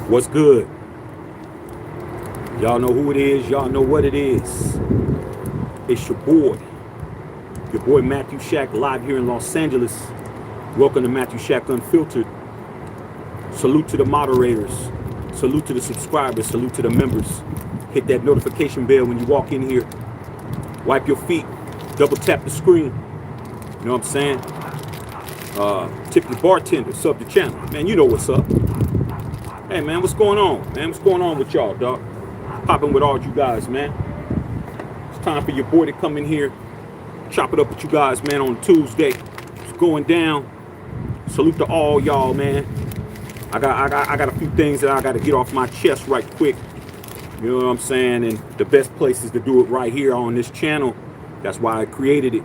What's good? Y'all know who it is. Y'all know what it is. It's your boy Matthew Shack, live here in Los Angeles. Welcome to Matthew Shack Unfiltered. Salute to the moderators. Salute to the subscribers. Salute to the members. Hit that notification bell when you walk in here. Wipe your feet. Double tap the screen. You know what I'm saying? Tip your bartender. Sub the channel. Man, you know what's up. Hey, man, what's going on? Man, what's going on with y'all, dog? Popping with all you guys, man. It's time for your boy to come in here. Chop it up with you guys, man, on Tuesday. It's going down. Salute to all y'all, man. I got a few things that I got to get off my chest right quick. You know what I'm saying? And the best place is to do it right here on this channel. That's why I created it.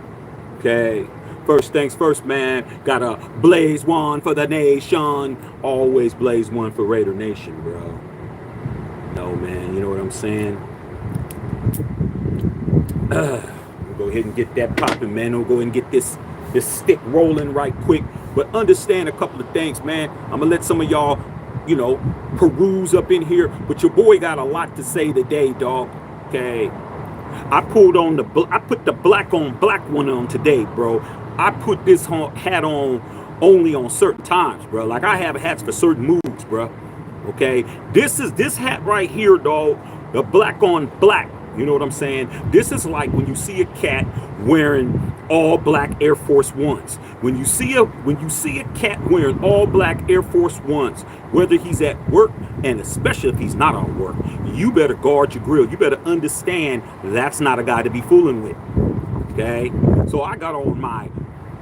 Okay. First things first, man. Gotta blaze one for the nation. Always blaze one for Raider Nation, bro. No, man. You know what I'm saying? We'll go ahead and get that popping, man. We'll go ahead and get this stick rolling right quick. But understand a couple of things, man. I'm gonna let some of y'all, you know, peruse up in here. But your boy got a lot to say today, dog. Okay. I put the black on black one on today, bro. I put this hat on only on certain times, bro. Like I have hats for certain moods, bro. Okay. This hat right here, dog. The black on black. You know what I'm saying? This is like when you see a cat wearing all black Air Force Ones. When you see a cat wearing all black Air Force Ones, whether he's at work and especially if he's not on work, you better guard your grill. You better understand that's not a guy to be fooling with. Okay? So I got on my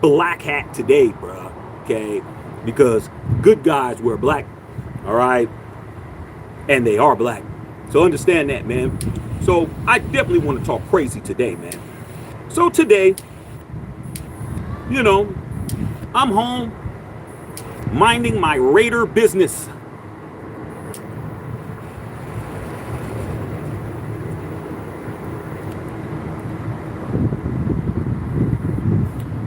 black hat today, bro. Okay? Because good guys wear black. All right? And they are black. So understand that, man. So I definitely want to talk crazy today, man. So today, you know, I'm home minding my Raider business.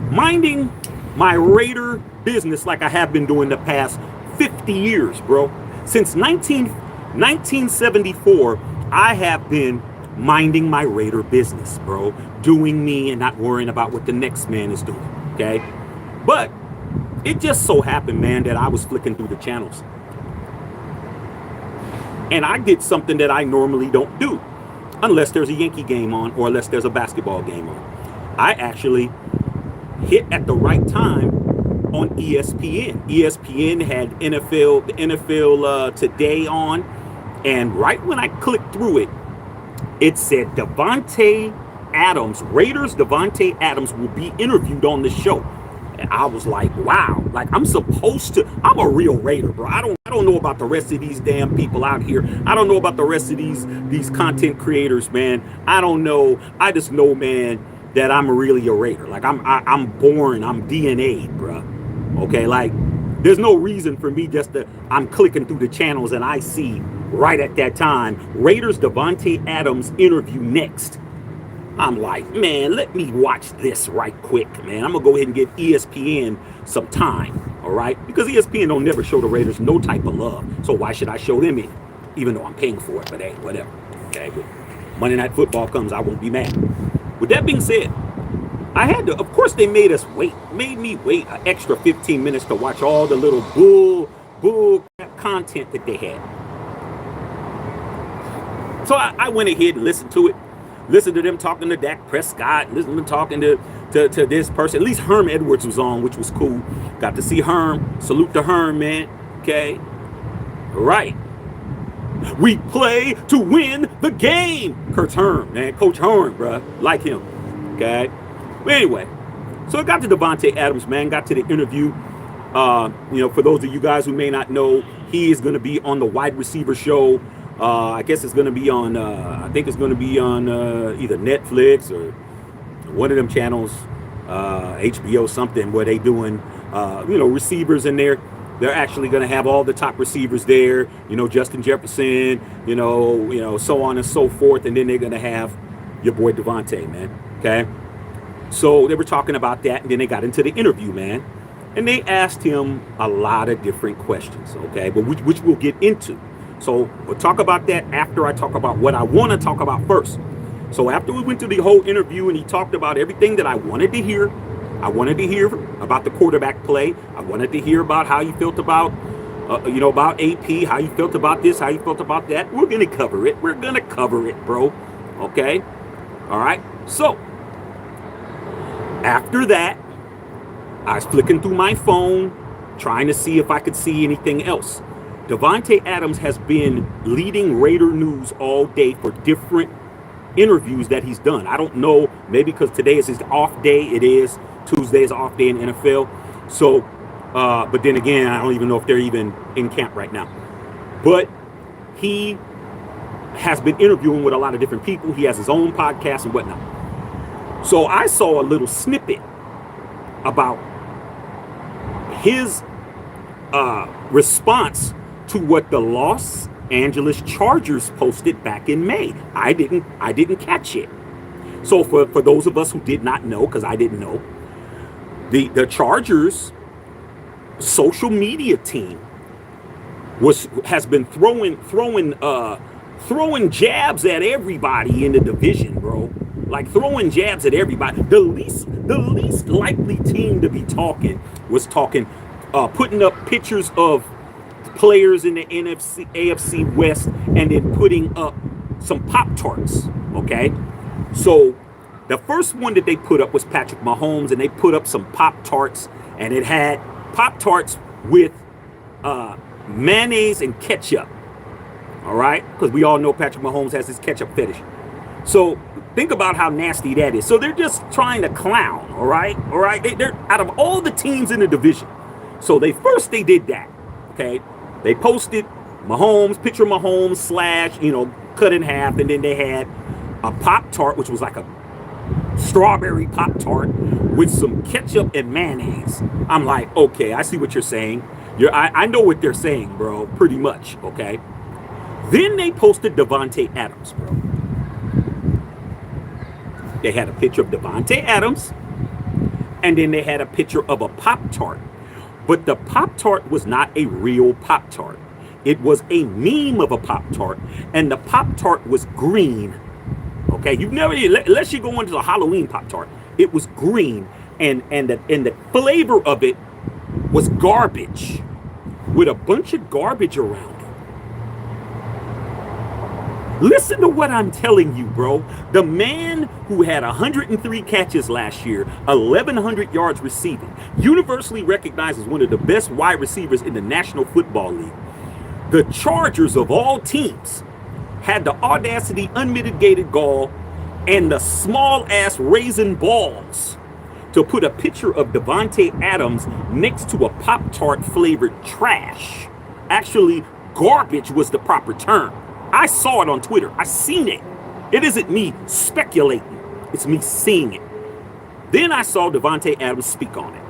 Minding my Raider business like I have been doing the past 50 years, bro. Since 1974, I have been minding my Raider business, bro. Doing me and not worrying about what the next man is doing, okay? But it just so happened, man, that I was flicking through the channels. And I did something that I normally don't do unless there's a Yankee game on or unless there's a basketball game on. I actually hit at the right time on ESPN. ESPN had the NFL Today on, and right when I clicked through it, it said Davante Adams, Raiders Davante Adams will be interviewed on the show. And I was like, wow, like I'm a real Raider, bro. I don't know about the rest of these damn people out here. I don't know about the rest of these content creators, man. I don't know. I just know, man, that I'm really a Raider. Like I'm born, I'm DNA'd, bro. Okay, like there's no reason for me I'm clicking through the channels and I see right at that time, Raiders Davante Adams interview next. I'm like, man, let me watch this right quick, man. I'm gonna go ahead and give ESPN some time, all right? Because ESPN don't never show the Raiders no type of love. So why should I show them it? Even though I'm paying for it, but hey, whatever. Okay, but Monday Night Football comes, I won't be mad. With that being said, I had to, of course they made me wait an extra 15 minutes to watch all the little bull content that they had. So I went ahead and listened to it. Listened to them talking to Dak Prescott. Listened to them talking to this person. At least Herm Edwards was on, which was cool. Got to see Herm. Salute to Herm, man. Okay. All right. We play to win the game. Coach Herm, man. Coach Herm, bro. Like him. Okay. But anyway, so it got to Davante Adams, man. Got to the interview. You know, for those of you guys who may not know, he is going to be on the wide receiver show. I guess it's going to be on, I think it's going to be on either Netflix or one of them channels, HBO something, where they doing, you know, receivers in there. They're actually going to have all the top receivers there, you know, Justin Jefferson, you know, so on and so forth. And then they're going to have your boy Davante, man. Okay. So they were talking about that, and then they got into the interview, man. And they asked him a lot of different questions, okay, but which we'll get into. So we'll talk about that after I talk about what I want to talk about first. So after we went through the whole interview and he talked about everything that I wanted to hear about the quarterback play. I wanted to hear about how you felt about, about AP, how you felt about this, how you felt about that. We're going to cover it. We're going to cover it, bro. Okay? All right? So, after that, I was flicking through my phone, trying to see if I could see anything else. Davante Adams has been leading Raider news all day for different interviews that he's done. I don't know, maybe because today is his off day. It is. Tuesday is off day in NFL. So, but then again, I don't even know if they're even in camp right now. But he has been interviewing with a lot of different people. He has his own podcast and whatnot. So I saw a little snippet about his response to what the Los Angeles Chargers posted back in May. I didn't catch it. So for those of us who did not know, because I didn't know, the Chargers social media team has been throwing jabs at everybody in the division, bro. Like throwing jabs at everybody. The least likely team to be putting up pictures of players in the AFC West and then putting up some Pop-Tarts, okay? So the first one that they put up was Patrick Mahomes, and they put up some Pop-Tarts, and it had Pop-Tarts with mayonnaise and ketchup, all right? Because we all know Patrick Mahomes has his ketchup fetish. So think about how nasty that is. So they're just trying to clown, all right? All right? They're out of all the teams in the division. So they did that, okay? They posted picture of Mahomes / cut in half, and then they had a Pop-Tart, which was like a strawberry Pop-Tart with some ketchup and mayonnaise. I'm like, okay, I see what you're saying. I know what they're saying, bro, pretty much, okay? Then they posted Davante Adams, bro. They had a picture of Davante Adams, and then they had a picture of a Pop-Tart. But the Pop-Tart was not a real Pop-Tart. It was a meme of a Pop-Tart, and the Pop-Tart was green. Okay, you've never, unless you go into a Halloween Pop-Tart, it was green, and the flavor of it was garbage, with a bunch of garbage around it. Listen to what I'm telling you, bro. The man who had 103 catches last year, 1,100 yards receiving, universally recognized as one of the best wide receivers in the National Football League. The Chargers, of all teams, had the audacity, unmitigated gall, and the small-ass raisin balls to put a picture of Davante Adams next to a Pop-Tart flavored trash. Actually, garbage was the proper term. I saw it on Twitter. I seen it. It isn't me speculating. It's me seeing it. Then I saw Davante Adams speak on it.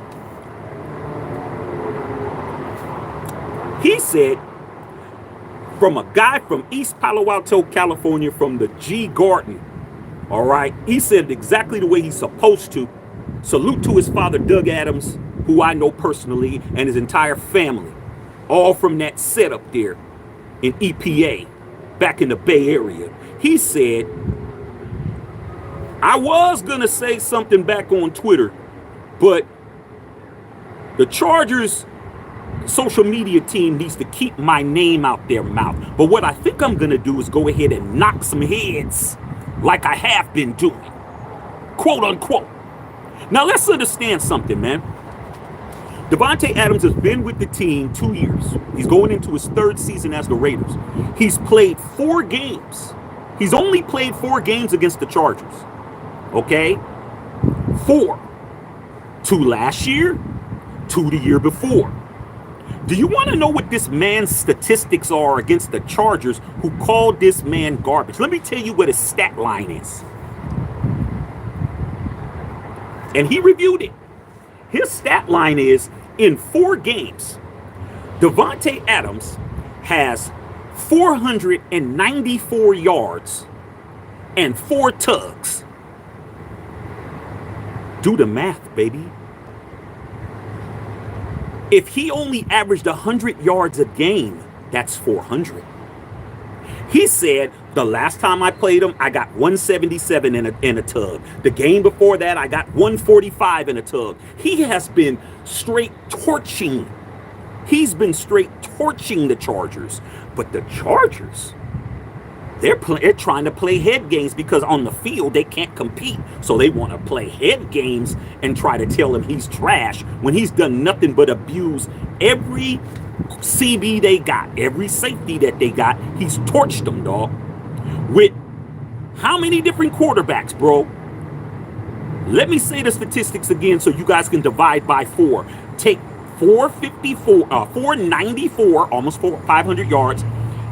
He said, from a guy from East Palo Alto, California, from the G Garden, all right? He said exactly the way he's supposed to. Salute to his father, Doug Adams, who I know personally, and his entire family, all from that setup there in EPA. Back in the Bay Area. He said, I was going to say something back on Twitter, but the Chargers social media team needs to keep my name out their mouth. But what I think I'm going to do is go ahead and knock some heads like I have been doing. Quote unquote. Now let's understand something, man. Davante Adams has been with the team 2 years. He's going into his third season as the Raiders. He's played 4 games. He's only played 4 games against the Chargers. Okay? 4. 2 last year, 2 the year before. Do you want to know what this man's statistics are against the Chargers, who called this man garbage? Let me tell you what his stat line is. And he reviewed it. His stat line is, in 4 games, Davante Adams has 494 yards and 4 tugs. Do the math, baby. If he only averaged 100 yards a game, that's 400. He said the last time I played him, I got 177 in a tug. The game before that, I got 145 in a tug. He has been straight torching. He's been straight torching the Chargers. But the Chargers, they're trying to play head games because on the field they can't compete. So they want to play head games and try to tell him he's trash when he's done nothing but abuse every CB they got, every safety that they got. He's torched them, dog. With how many different quarterbacks, bro? Let me say the statistics again so you guys can divide by 4. Take 494, almost 500 yards,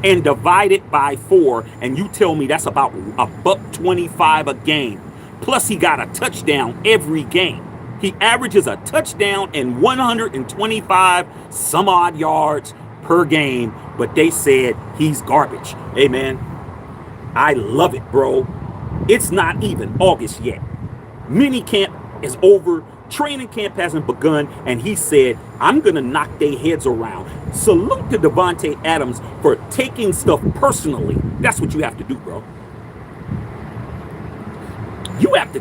and divide it by 4, and you tell me that's about $125 a game. Plus, he got a touchdown every game. He averages a touchdown and 125 some odd yards per game, but they said he's garbage. Hey, man, I love it, bro. It's not even August yet. Mini camp is over. Training camp hasn't begun, and he said, I'm going to knock their heads around. Salute to Davante Adams for taking stuff personally. That's what you have to do, bro. You have to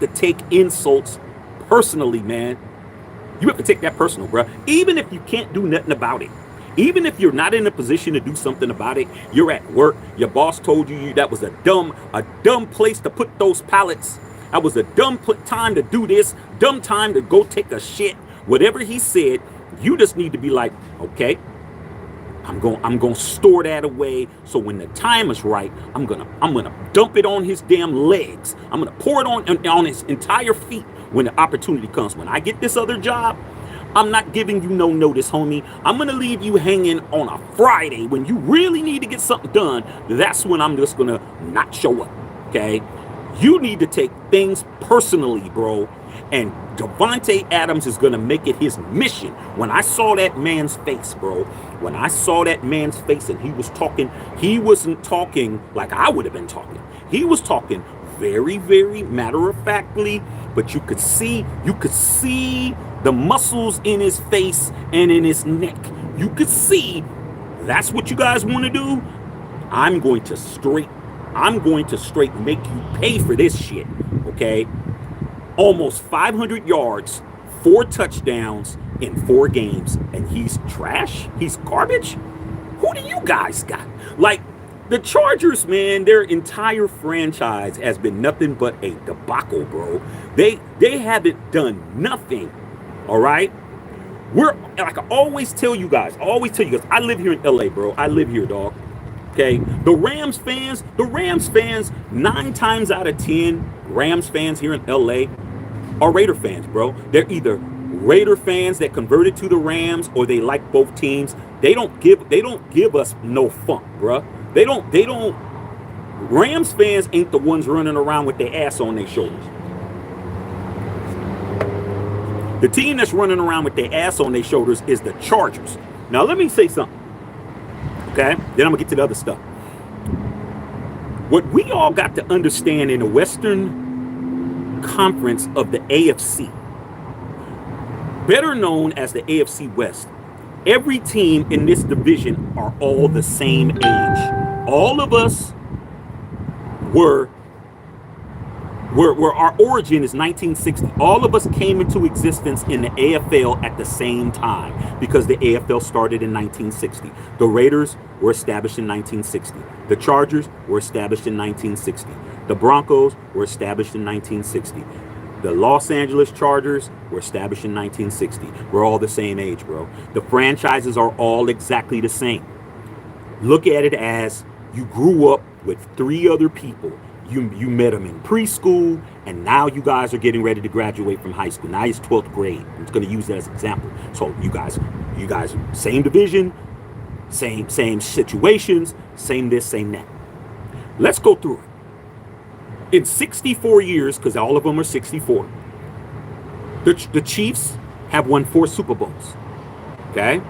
take insults personally, man. You have to take that personal, bro. Even if you can't do nothing about it. Even if you're not in a position to do something about it, you're at work, your boss told you that was a dumb place to put those pallets. That was a dumb time to do this, dumb time to go take a shit. Whatever he said, you just need to be like, okay, I'm going to store that away. So when the time is right, I'm going to dump it on his damn legs. I'm going to pour it on his entire feet when the opportunity comes. When I get this other job, I'm not giving you no notice, homie. I'm going to leave you hanging on a Friday when you really need to get something done. That's when I'm just going to not show up. Okay. You need to take things personally, bro. And Davante Adams is going to make it his mission. When I saw that man's face, bro, when I saw that man's face and he was talking, he wasn't talking like I would have been talking. He was talking very, very matter-of-factly, but you could see the muscles in his face and in his neck. You could see that's what you guys want to do. I'm going to straight make you pay for this shit, okay? Almost 500 yards, 4 touchdowns in 4 games, and he's trash? He's garbage? Who do you guys got? Like, the Chargers, man, their entire franchise has been nothing but a debacle, bro. They haven't done nothing, all right? Like I always tell you guys, I live here in LA, bro. I live here, dog. Okay, the Rams fans, 9 times out of 10, Rams fans here in LA are Raider fans, bro. They're either Raider fans that converted to the Rams or they like both teams. They don't give us no funk, bro. They don't. Rams fans ain't the ones running around with their ass on their shoulders. The team that's running around with their ass on their shoulders is the Chargers. Now, let me say something. Okay? Then I'm going to get to the other stuff. What we all got to understand in the Western Conference of the AFC, better known as the AFC West, every team in this division are all the same age. All of us were our origin is 1960. All of us came into existence in the AFL at the same time because the AFL started in 1960. The Raiders were established in 1960. The Chargers were established in 1960. The Broncos were established in 1960. The Los Angeles Chargers were established in 1960. We're all the same age, bro. The franchises are all exactly the same. Look at it as you grew up with 3 other people. You met them in preschool, and now you guys are getting ready to graduate from high school. Now it's 12th grade. I'm just going to use that as an example. So you guys, same division, same situations, same this, same that. Let's go through it. In 64 years, because all of them are 64, the Chiefs have won 4 Super Bowls. Okay?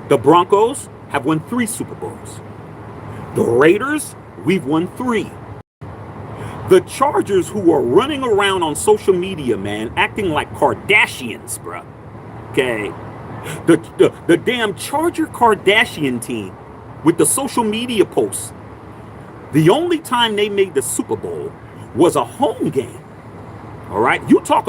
The Broncos have won 3 Super Bowls. The Raiders, we've won 3. The Chargers, who are running around on social media, man, acting like Kardashians, bro. Okay? The damn Charger Kardashian team with the social media posts. The only time they made the Super Bowl was a home game. All right. People talk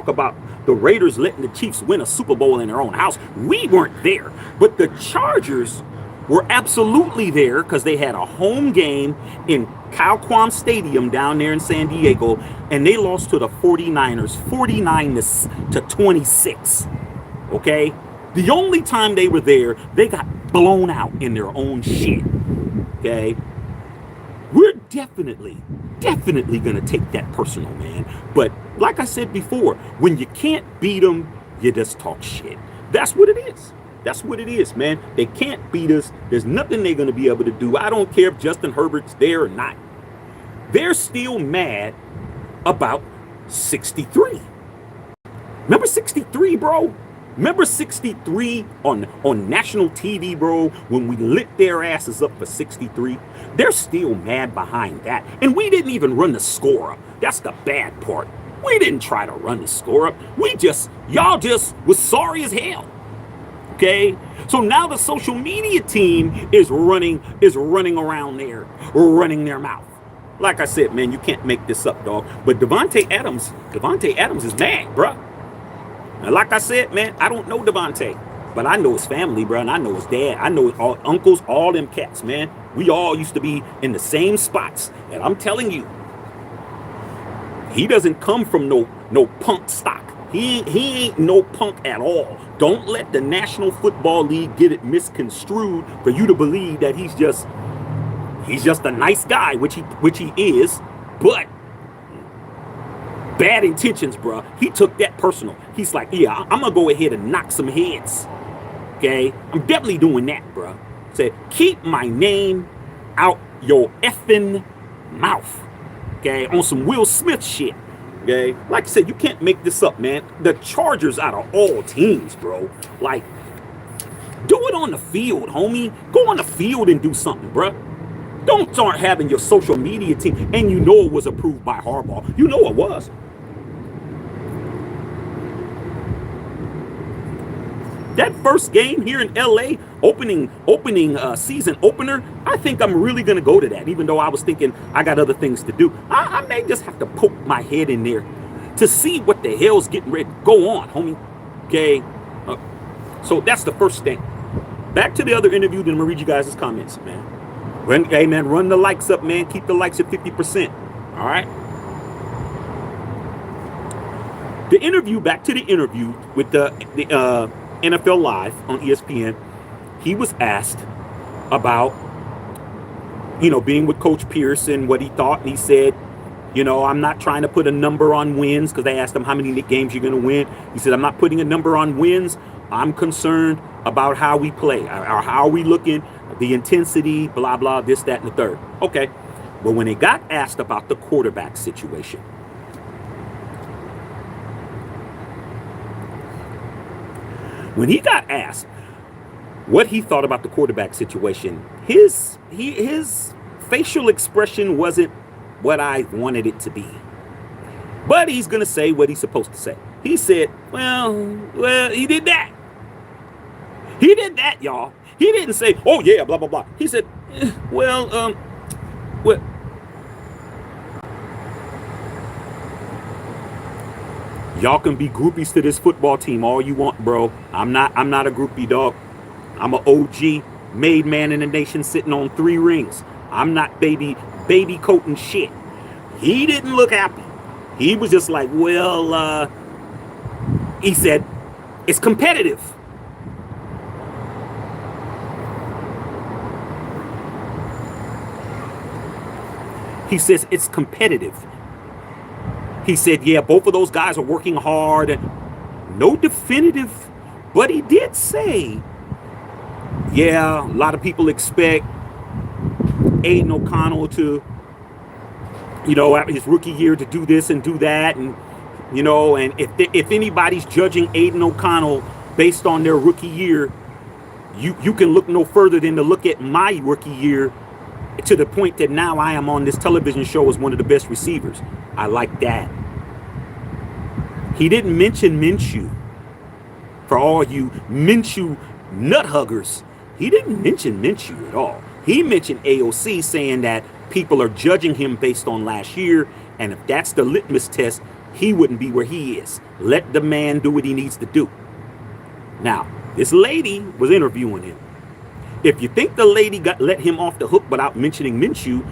about the Raiders letting the Chiefs win a Super Bowl in their own house. We weren't there, but the Chargers were absolutely there because they had a home game in Calquam Stadium down there in San Diego, and they lost to the 49ers 49-26. Okay. The only time they were there, they got blown out in their own shit. Okay. We're definitely going to take that personal, man. But like I said before, when you can't beat them, you just talk shit. That's what it is. That's what it is, man. They can't beat us. There's nothing they're going to be able to do. I don't care if Justin Herbert's there or not. They're still mad about 63. Remember 63, bro? Remember 63 on national TV, bro, when we lit their asses up for 63? They're still mad behind that. And we didn't even run the score up. That's the bad part. We didn't try to run the score up. Y'all just was sorry as hell. Okay? So now the social media team is running around there, running their mouth. Like I said, man, you can't make this up, dog. But Davante Adams is mad, bro. And like I said, man, I don't know Davante, but I know his family, bro, and I know his dad. I know all uncles, all them cats, man. We all used to be in the same spots, and I'm telling you, he doesn't come from no punk stock. He ain't no punk at all. Don't let the National Football League get it misconstrued for you to believe that he's just a nice guy, which he is, but bad intentions, bro. He took that personal. He's like, yeah, I'm gonna go ahead and knock some heads. Okay, I'm definitely doing that, bro. Say, keep my name out your effing mouth. Okay, on some Will Smith shit. Okay, like I said, you can't make this up, man. The Chargers out of all teams, bro. Like, do it on the field, homie. Go on the field and do something, bro. Don't start having your social media team, and you know it was approved by Harbaugh. You know it was. That first game here in LA, opening season opener, I think I'm really going to go to that, even though I was thinking I got other things to do. I may just have to poke my head in there to see what the hell's getting ready. Go on, homie. Okay. So that's the first thing. Back to the other interview, then I'm going to read you guys' comments, man. Hey, man, run the likes up, man. Keep the likes at 50%. All right? Back to the interview with the NFL Live on ESPN. He was asked about, being with Coach Pierce and what he thought. And he said, I'm not trying to put a number on wins, because they asked him how many games you're going to win. He said, I'm not putting a number on wins. I'm concerned about how we play, or how are we looking, the intensity, blah, blah, this, that, and the third. Okay. But when they got asked about the quarterback situation, when he got asked what he thought about the quarterback situation, his facial expression wasn't what I wanted it to be. But he's going to say what he's supposed to say. He said, well, he did that. He did that, y'all. He didn't say, oh, yeah, blah, blah, blah. He said, well, y'all can be groupies to this football team all you want, bro. I'm not a groupie, dog. I'm an OG, made man in the nation, sitting on 3 rings. I'm not baby coat and shit. He didn't look happy. He was just like, well, he said, it's competitive. He says it's competitive. He said, yeah, both of those guys are working hard. No definitive, but he did say, yeah, a lot of people expect Aiden O'Connell to, after his rookie year, to do this and do that. And, and if anybody's judging Aiden O'Connell based on their rookie year, you can look no further than to look at my rookie year, to the point that now I am on this television show as one of the best receivers. I like that. He didn't mention Minshew. For all you Minshew nut huggers, he didn't mention Minshew at all. He mentioned AOC, saying that people are judging him based on last year, and if that's the litmus test, he wouldn't be where he is. Let the man do what he needs to do. Now, this lady was interviewing him. If you think the lady let him off the hook without mentioning Minshew,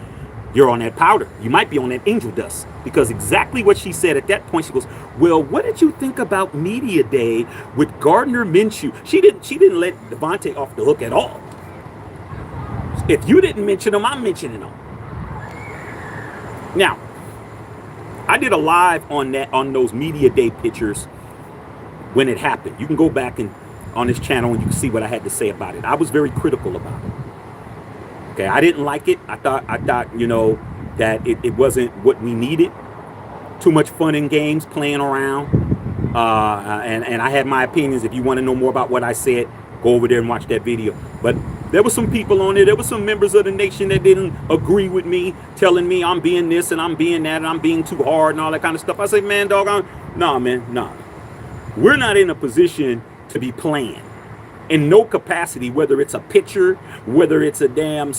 you're on that powder. You might be on that angel dust, because exactly what she said at that point, she goes, well, what did you think about media day with Gardner Minshew? She didn't let Davante off the hook at all. If you didn't mention him, I'm mentioning him. Now, I did a live on those media day pictures when it happened. You can go back and on this channel and you can see what I had to say about it. I was very critical about it. Okay, I didn't like it. I thought, you know, that it wasn't what we needed. Too much fun and games playing around. And I had my opinions. If you want to know more about what I said, go over there and watch that video. But there were some people on there. There were some members of the nation that didn't agree with me, telling me I'm being this and I'm being that and I'm being too hard and all that kind of stuff. I say, man, dog, nah. We're not in a position to be playing in no capacity, whether it's a picture, whether it's a damn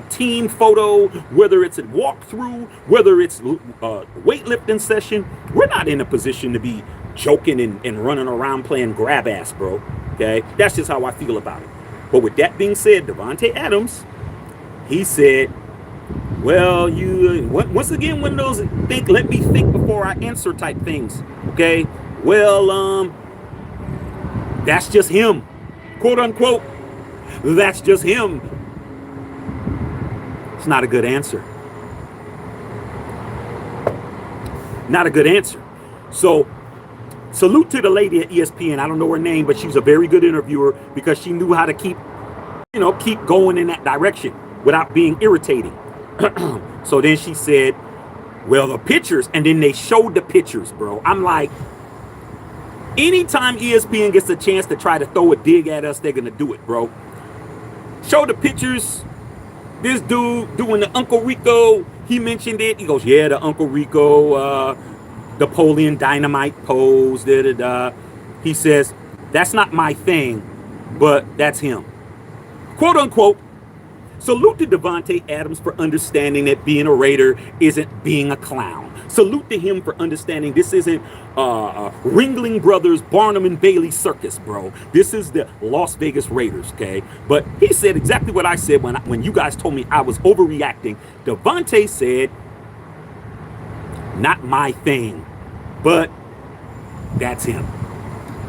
team photo, whether it's a walkthrough, whether it's a weightlifting session. We're not in a position to be joking and running around playing grab ass, bro. Okay, that's just how I feel about it. But with that being said, Davante Adams, he said, well, you once again, one of those let me think before I answer type things. Okay, well, that's just him. Quote unquote, that's just him. It's not a good answer. Not a good answer. So, salute to the lady at ESPN. I don't know her name, but she's a very good interviewer because she knew how to keep going in that direction without being irritating. So then she said, well, the pictures, and then they showed the pictures, bro. I'm like, anytime ESPN gets a chance to try to throw a dig at us, they're going to do it, bro. Show the pictures. This dude doing the Uncle Rico, he mentioned it. He goes, yeah, the Uncle Rico, Napoleon Dynamite pose, He says, that's not my thing, but that's him. Quote unquote. Salute to Davante Adams for understanding that being a Raider isn't being a clown. Salute to him for understanding this isn't Ringling Brothers, Barnum and Bailey circus, bro. This is the Las Vegas Raiders, okay? But he said exactly what I said when you guys told me I was overreacting. Davante said, not my thing, but that's him.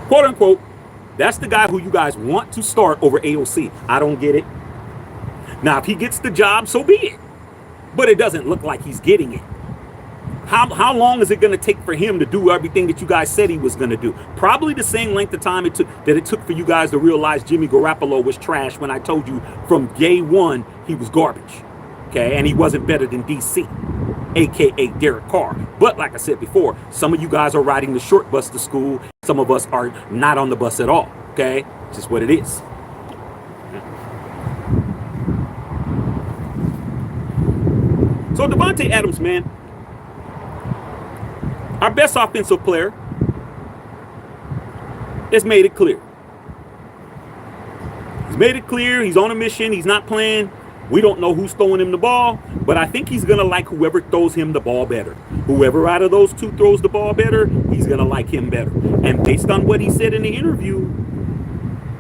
Quote unquote, that's the guy who you guys want to start over AOC. I don't get it. Now, if he gets the job, so be it. But it doesn't look like he's getting it. How long is it going to take for him to do everything that you guys said he was going to do? Probably the same length of time it took for you guys to realize Jimmy Garoppolo was trash when I told you from day one he was garbage. Okay, and he wasn't better than DC, aka Derek Carr. But like I said before, some of you guys are riding the short bus to school. Some of us are not on the bus at all. Okay, it's just what it is. So Davante Adams, man, our best offensive player, has made it clear. He's made it clear. He's on a mission. He's not playing. We don't know who's throwing him the ball, but I think he's going to like whoever throws him the ball better. Whoever out of those two throws the ball better, he's going to like him better. And based on what he said in the interview,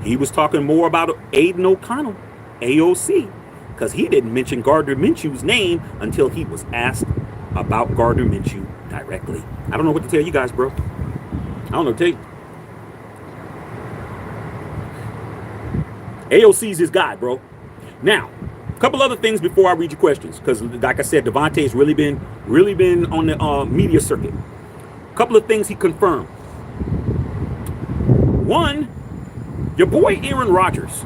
he was talking more about Aiden O'Connell, AOC, because he didn't mention Gardner Minshew's name until he was asked about Gardner Minshew directly. I don't know what to tell you guys, bro. I don't know what to tell you. AOC's his guy, bro. Now, a couple other things before I read your questions, because like I said, Davante's really been on the media circuit. A couple of things he confirmed. One, your boy Aaron Rodgers.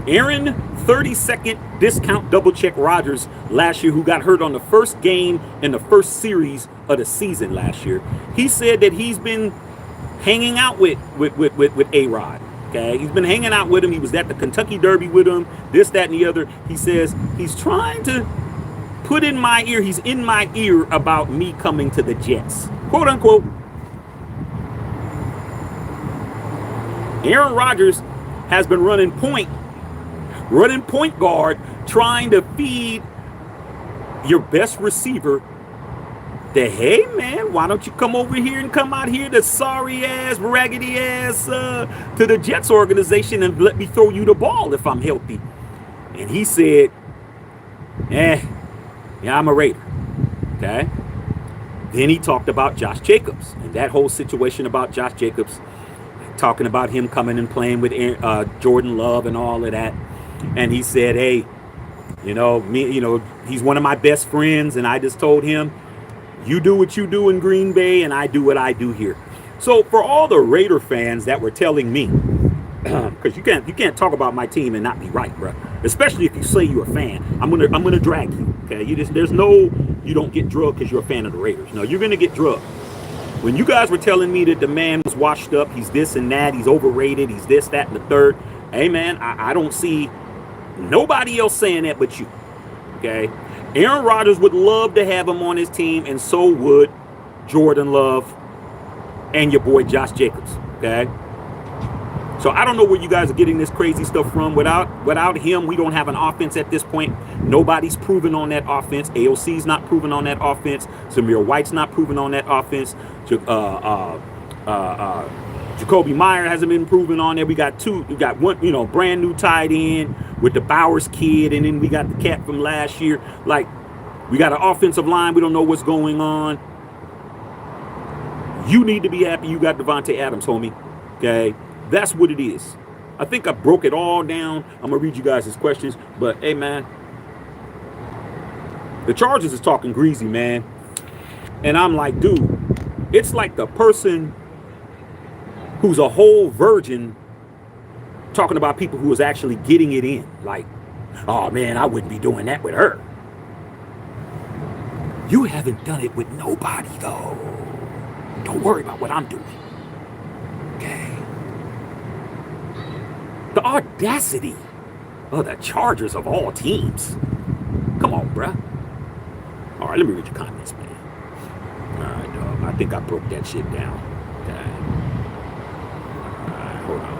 Aaron 32nd discount double check Rodgers last year, who got hurt on the first game in the first series of the season last year. He said that he's been hanging out with A-Rod. Okay, he's been hanging out with him. He was at the Kentucky Derby with him, this, that, and the other. He says he's trying to put in my ear, he's in my ear about me coming to the Jets. Quote unquote. Aaron Rodgers has been running point guard, trying to feed your best receiver that, hey man, why don't you come over here and come out here, the sorry ass, raggedy ass, to the Jets organization and let me throw you the ball if I'm healthy. And he said, yeah, I'm a Raider. Okay. Then he talked about Josh Jacobs and that whole situation about Josh Jacobs, talking about him coming and playing with Jordan Love and all of that. And he said, hey, he's one of my best friends, and I just told him, you do what you do in Green Bay, and I do what I do here. So for all the Raider fans that were telling me, because you can't talk about my team and not be right, bro. Especially if you say you're a fan, I'm gonna drag you. Okay, you don't get drugged because you're a fan of the Raiders. No, you're gonna get drugged. When you guys were telling me that the man was washed up, he's this and that, he's overrated, he's this, that, and the third. Hey man, I don't see nobody else saying that but you. Okay. Aaron Rodgers would love to have him on his team, and so would Jordan Love and your boy Josh Jacobs. Okay. So I don't know where you guys are getting this crazy stuff from. Without him, we don't have an offense at this point. Nobody's proven on that offense. AOC's not proven on that offense. Samir White's not proven on that offense. Jacoby Meyer hasn't been proven on there. We got one, brand new tight end with the Bowers kid, and then we got the cat from last year. Like, we got an offensive line. We don't know what's going on. You need to be happy you got Davante Adams, homie. Okay? That's what it is. I think I broke it all down. I'm going to read you guys his questions. But, hey, man, the Chargers is talking greasy, man. And I'm like, dude, it's like the person who's a whole virgin talking about people who is actually getting it in. Like, oh, man, I wouldn't be doing that with her. You haven't done it with nobody, though. Don't worry about what I'm doing. Okay? The audacity of the Chargers of all teams. Come on, bruh. All right, let me read your comments, man. All right, dog. I think I broke that shit down. Okay. All right, hold on.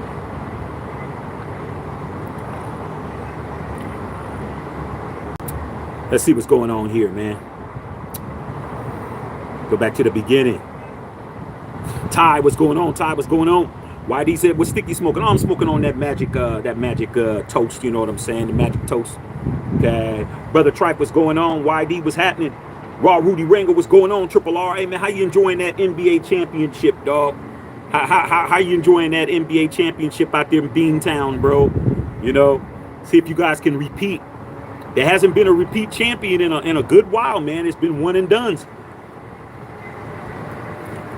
Let's see what's going on here, man. Go back to the beginning. Ty, what's going on? Ty, what's going on? YD said, "What's Sticky smoking?" Oh, I'm smoking on that magic toast. You know what I'm saying? The magic toast. Okay, brother Tripe, what's going on? YD, what's happening? Raw Rudy Ranger, what's going on? Triple R, hey man, how you enjoying that NBA championship, dog? How you enjoying that NBA championship out there in Beantown, bro? You know, see if you guys can repeat. There hasn't been a repeat champion in a good while, man. It's been one and dones.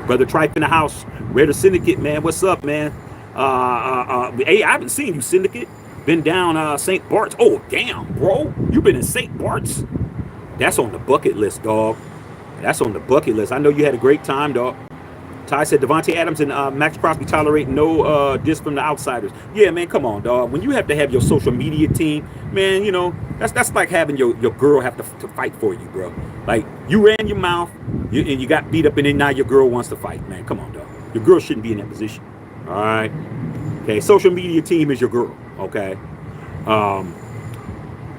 Brother Tripe in the house. Raider Syndicate, man. What's up, man? Hey, I haven't seen you, Syndicate. Been down St. Bart's. Oh, damn, bro. You been in St. Bart's? That's on the bucket list, dog. That's on the bucket list. I know you had a great time, dog. Ty said Davante Adams and Max Crosby tolerate no diss from the outsiders. Yeah, man, come on, dog. When you have to have your social media team, man, you know, that's like having your girl have to fight for you, bro. Like, you ran your mouth, and you got beat up, and then now your girl wants to fight, man. Come on, dog. Your girl shouldn't be in that position. All right? Okay, social media team is your girl, okay?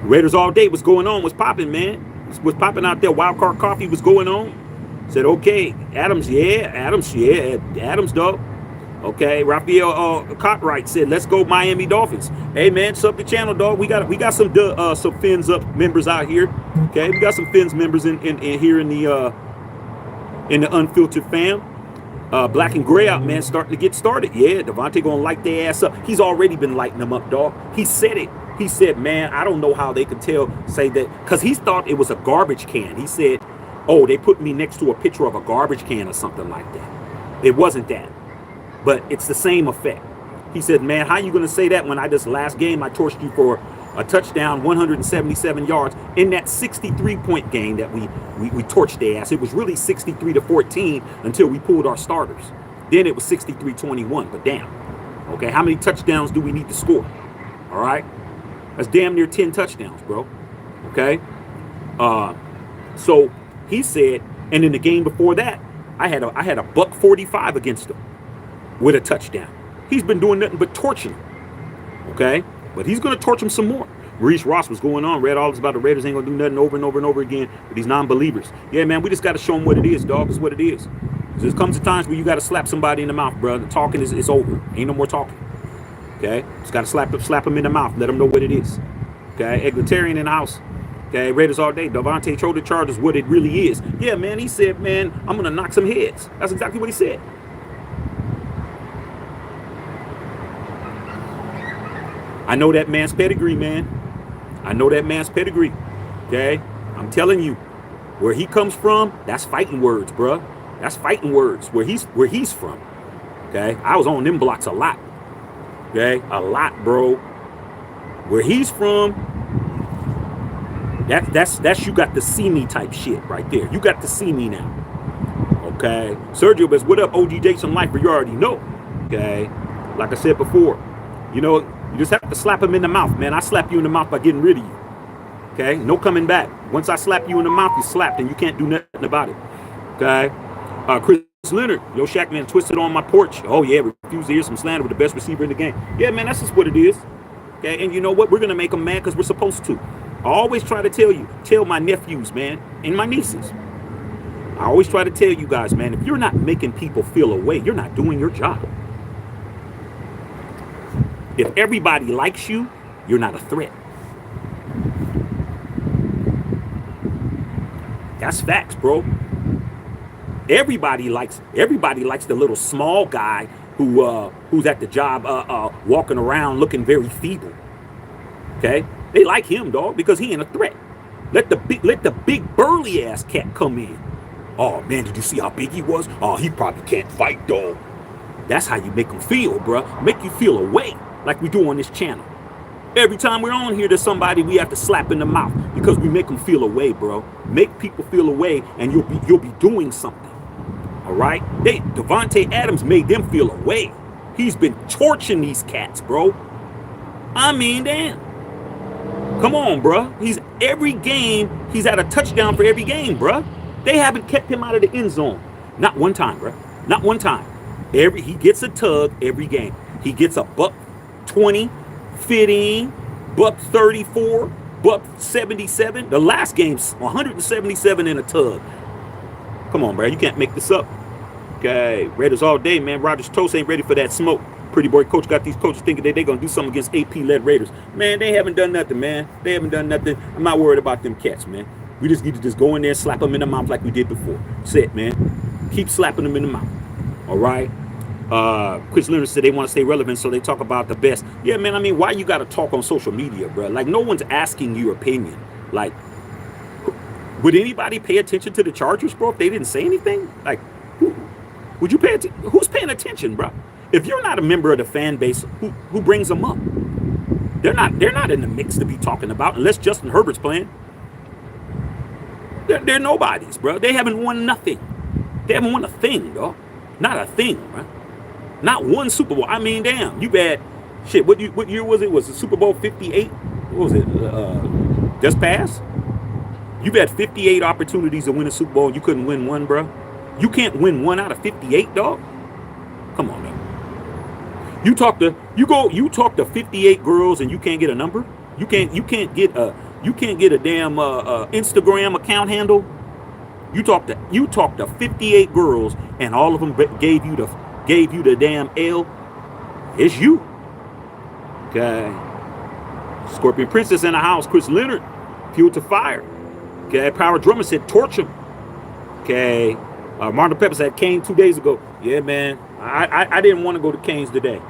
Raiders all day. What's going on? What's popping, man? What's popping out there? Wildcard Coffee, what's going on? Said, okay, Adams, dog. Okay, Raphael Cartwright said, let's go Miami Dolphins. Hey, man, sub the channel, dog. We got some Fins Up members out here. Okay, we got some Fins members in here in the Unfiltered fam. Black and Gray out, man, starting to get started. Yeah, Davante gonna light their ass up. He's already been lighting them up, dog. He said it. He said, man, I don't know how they could say that, because he thought it was a garbage can. He said, oh, they put me next to a picture of a garbage can or something like that. It wasn't that. But it's the same effect. He said, man, how you going to say that when last game I torched you for a touchdown, 177 yards in that 63-point game that we torched their ass. It was really 63-14 until we pulled our starters. Then it was 63-21, but damn. Okay, how many touchdowns do we need to score? All right? That's damn near 10 touchdowns, bro. Okay? So he said, and in the game before that, I had a $145 against him with a touchdown. He's been doing nothing but torching him. Okay? But he's going to torch him some more. Maurice Ross was going on, read all this about the Raiders ain't going to do nothing over and over and over again with these non-believers. Yeah, man, we just got to show them what it is, dog. It's what it is. There comes a times where you got to slap somebody in the mouth, bro. The talking is over. Ain't no more talking. Okay? Just got to slap him in the mouth. Let them know what it is. Okay? Egalitarian in the house. Okay? Raiders all day. Davante told the Chargers what it really is. Yeah, man, he said, man, I'm going to knock some heads. That's exactly what he said. I know that man's pedigree, man. I know that man's pedigree. Okay? I'm telling you, where he comes from, that's fighting words, bruh. That's fighting words. Where he's from. Okay? I was on them blocks a lot. Okay? A lot, bro. Where he's from, that's you got to see me type shit right there. You got to see me now. Okay? Sergio Best, what up, OG Jason Lifer? You already know. Okay? Like I said before, you know, you just have to slap him in the mouth, man. I slap you in the mouth by getting rid of you. Okay? No coming back. Once I slap you in the mouth, you slapped and you can't do nothing about it. Okay? Chris Leonard, yo, Shaq, man, twisted on my porch. Oh, yeah, refused to hear some slander with the best receiver in the game. Yeah, man, that's just what it is. Okay? And you know what? We're going to make them mad because we're supposed to. I always try to tell my nephews, man, and my nieces. I always try to tell you guys, man, if you're not making people feel away, you're not doing your job. If everybody likes you, you're not a threat. That's facts, bro. Everybody likes the little small guy who's at the job walking around looking very feeble. Okay? They like him, dog, because he ain't a threat. Let the big burly ass cat come in. Oh man, did you see how big he was? Oh, he probably can't fight, dog. That's how you make them feel, bro. Make you feel away. Like we do on this channel. Every time we're on here, there's somebody we have to slap in the mouth because we make them feel away, bro. Make people feel away, and you'll be doing something. All right? Davante Adams made them feel away. He's been torching these cats, bro. I mean, damn. Come on, bro. Every game he's had a touchdown for every game, bro. They haven't kept him out of the end zone. Not one time, bro. Not one time. He gets a tug every game. He gets a buck 20, 15, buck 34, buck 77. The last game's 177 in a tug. Come on, bro. You can't make this up. Okay. Raiders all day, man. Rogers Toast ain't ready for that smoke. Pretty boy coach got these coaches thinking that they're going to do something against AP-led Raiders. Man, they haven't done nothing, man. They haven't done nothing. I'm not worried about them cats, man. We just need to just go in there and slap them in the mouth like we did before. That's it, man. Keep slapping them in the mouth. All right? Chris Leonard said they want to stay relevant, so they talk about the best. Yeah, man, I mean, why you got to talk on social media, bro? Like, no one's asking your opinion. Like, would anybody pay attention to the Chargers, bro, if they didn't say anything? Like, would you pay attention? Who's paying attention, bro? If you're not a member of the fan base, who brings them up? They're not in the mix to be talking about unless Justin Herbert's playing. They're nobodies, bro. They haven't won nothing. They haven't won a thing, dog. Not a thing, bro. Not one Super Bowl. I mean, damn, you bad. Shit, what year was it? Was it Super Bowl 58? What was it? Just passed? You've had 58 opportunities to win a Super Bowl and you couldn't win one, bro. You can't win one out of 58, dog. Come on, man. You talk to 58 girls and you can't get a number? You can't get a damn Instagram account handle? You talk to 58 girls and all of them gave you the damn L. It's you. Okay. Scorpion Princess in the house. Chris Leonard, fuel to fire. Okay. Power Drummer said torch him. Okay. Martin Pepper said Kane 2 days ago. Yeah, man. I didn't want to go to Kane's today,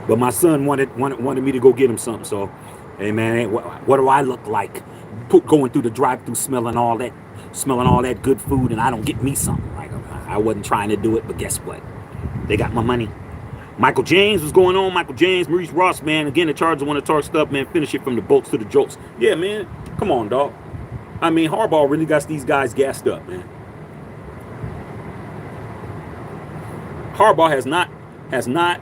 but my son wanted me to go get him something. So, hey, man, what do I look like? Going through the drive-thru smelling all that good food, and I don't get me something. Like, I wasn't trying to do it, but guess what? They got my money. Michael James, what's going on? Michael James, Maurice Ross, man. Again, the Chargers want to talk stuff, man. Finish it from the bolts to the jolts. Yeah, man. Come on, dog. I mean, Harbaugh really got these guys gassed up, man. Harbaugh has not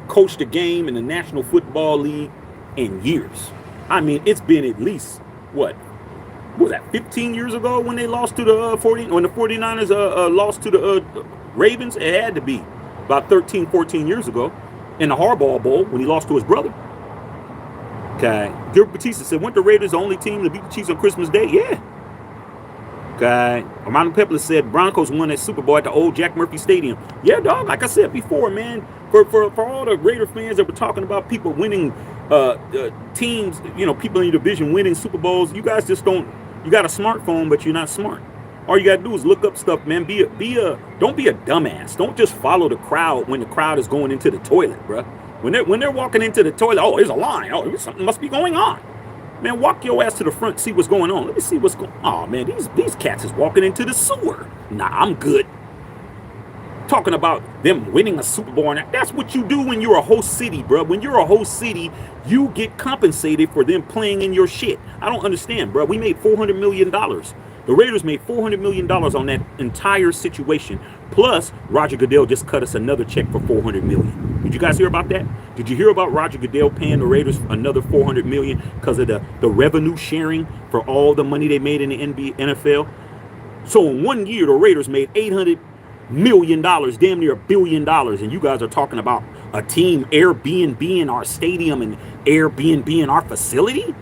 coached a game in the National Football League in years. I mean, it's been at least, what was that, 15 years ago when they lost to the 49ers lost to the Ravens? It had to be about 13, 14 years ago. in the Harbaugh Bowl when he lost to his brother. Okay. Gilbert Batista said, weren't the Raiders the only team to beat the Chiefs on Christmas Day? Yeah. Okay. Armando Pepler said Broncos won that Super Bowl at the old Jack Murphy Stadium. Yeah, dog. Like I said before, man, for all the Raider fans that were talking about people winning teams, people in your division winning Super Bowls, you guys just don't. You got a smartphone, but you're not smart. All you gotta do is look up stuff, man. Don't be a dumbass. Don't just follow the crowd when the crowd is going into the toilet, bro. When they're walking into the toilet, oh, there's a line. Oh, something must be going on. Man, walk your ass to the front, see what's going on. Let me see what's going on. Oh, man, these cats is walking into the sewer. Nah, I'm good. Talking about them winning a Super Bowl. And that's what you do when you're a host city, bro. When you're a host city, you get compensated for them playing in your shit. I don't understand, bro. We made $400 million. The Raiders made $400 million on that entire situation. Plus, Roger Goodell just cut us another check for $400 million. Did you guys hear about that? Did you hear about Roger Goodell paying the Raiders another $400 million because of the revenue sharing for all the money they made in the NFL? So in 1 year, the Raiders made $800 million, damn near $1 billion. And you guys are talking about a team Airbnb in our stadium and Airbnb in our facility?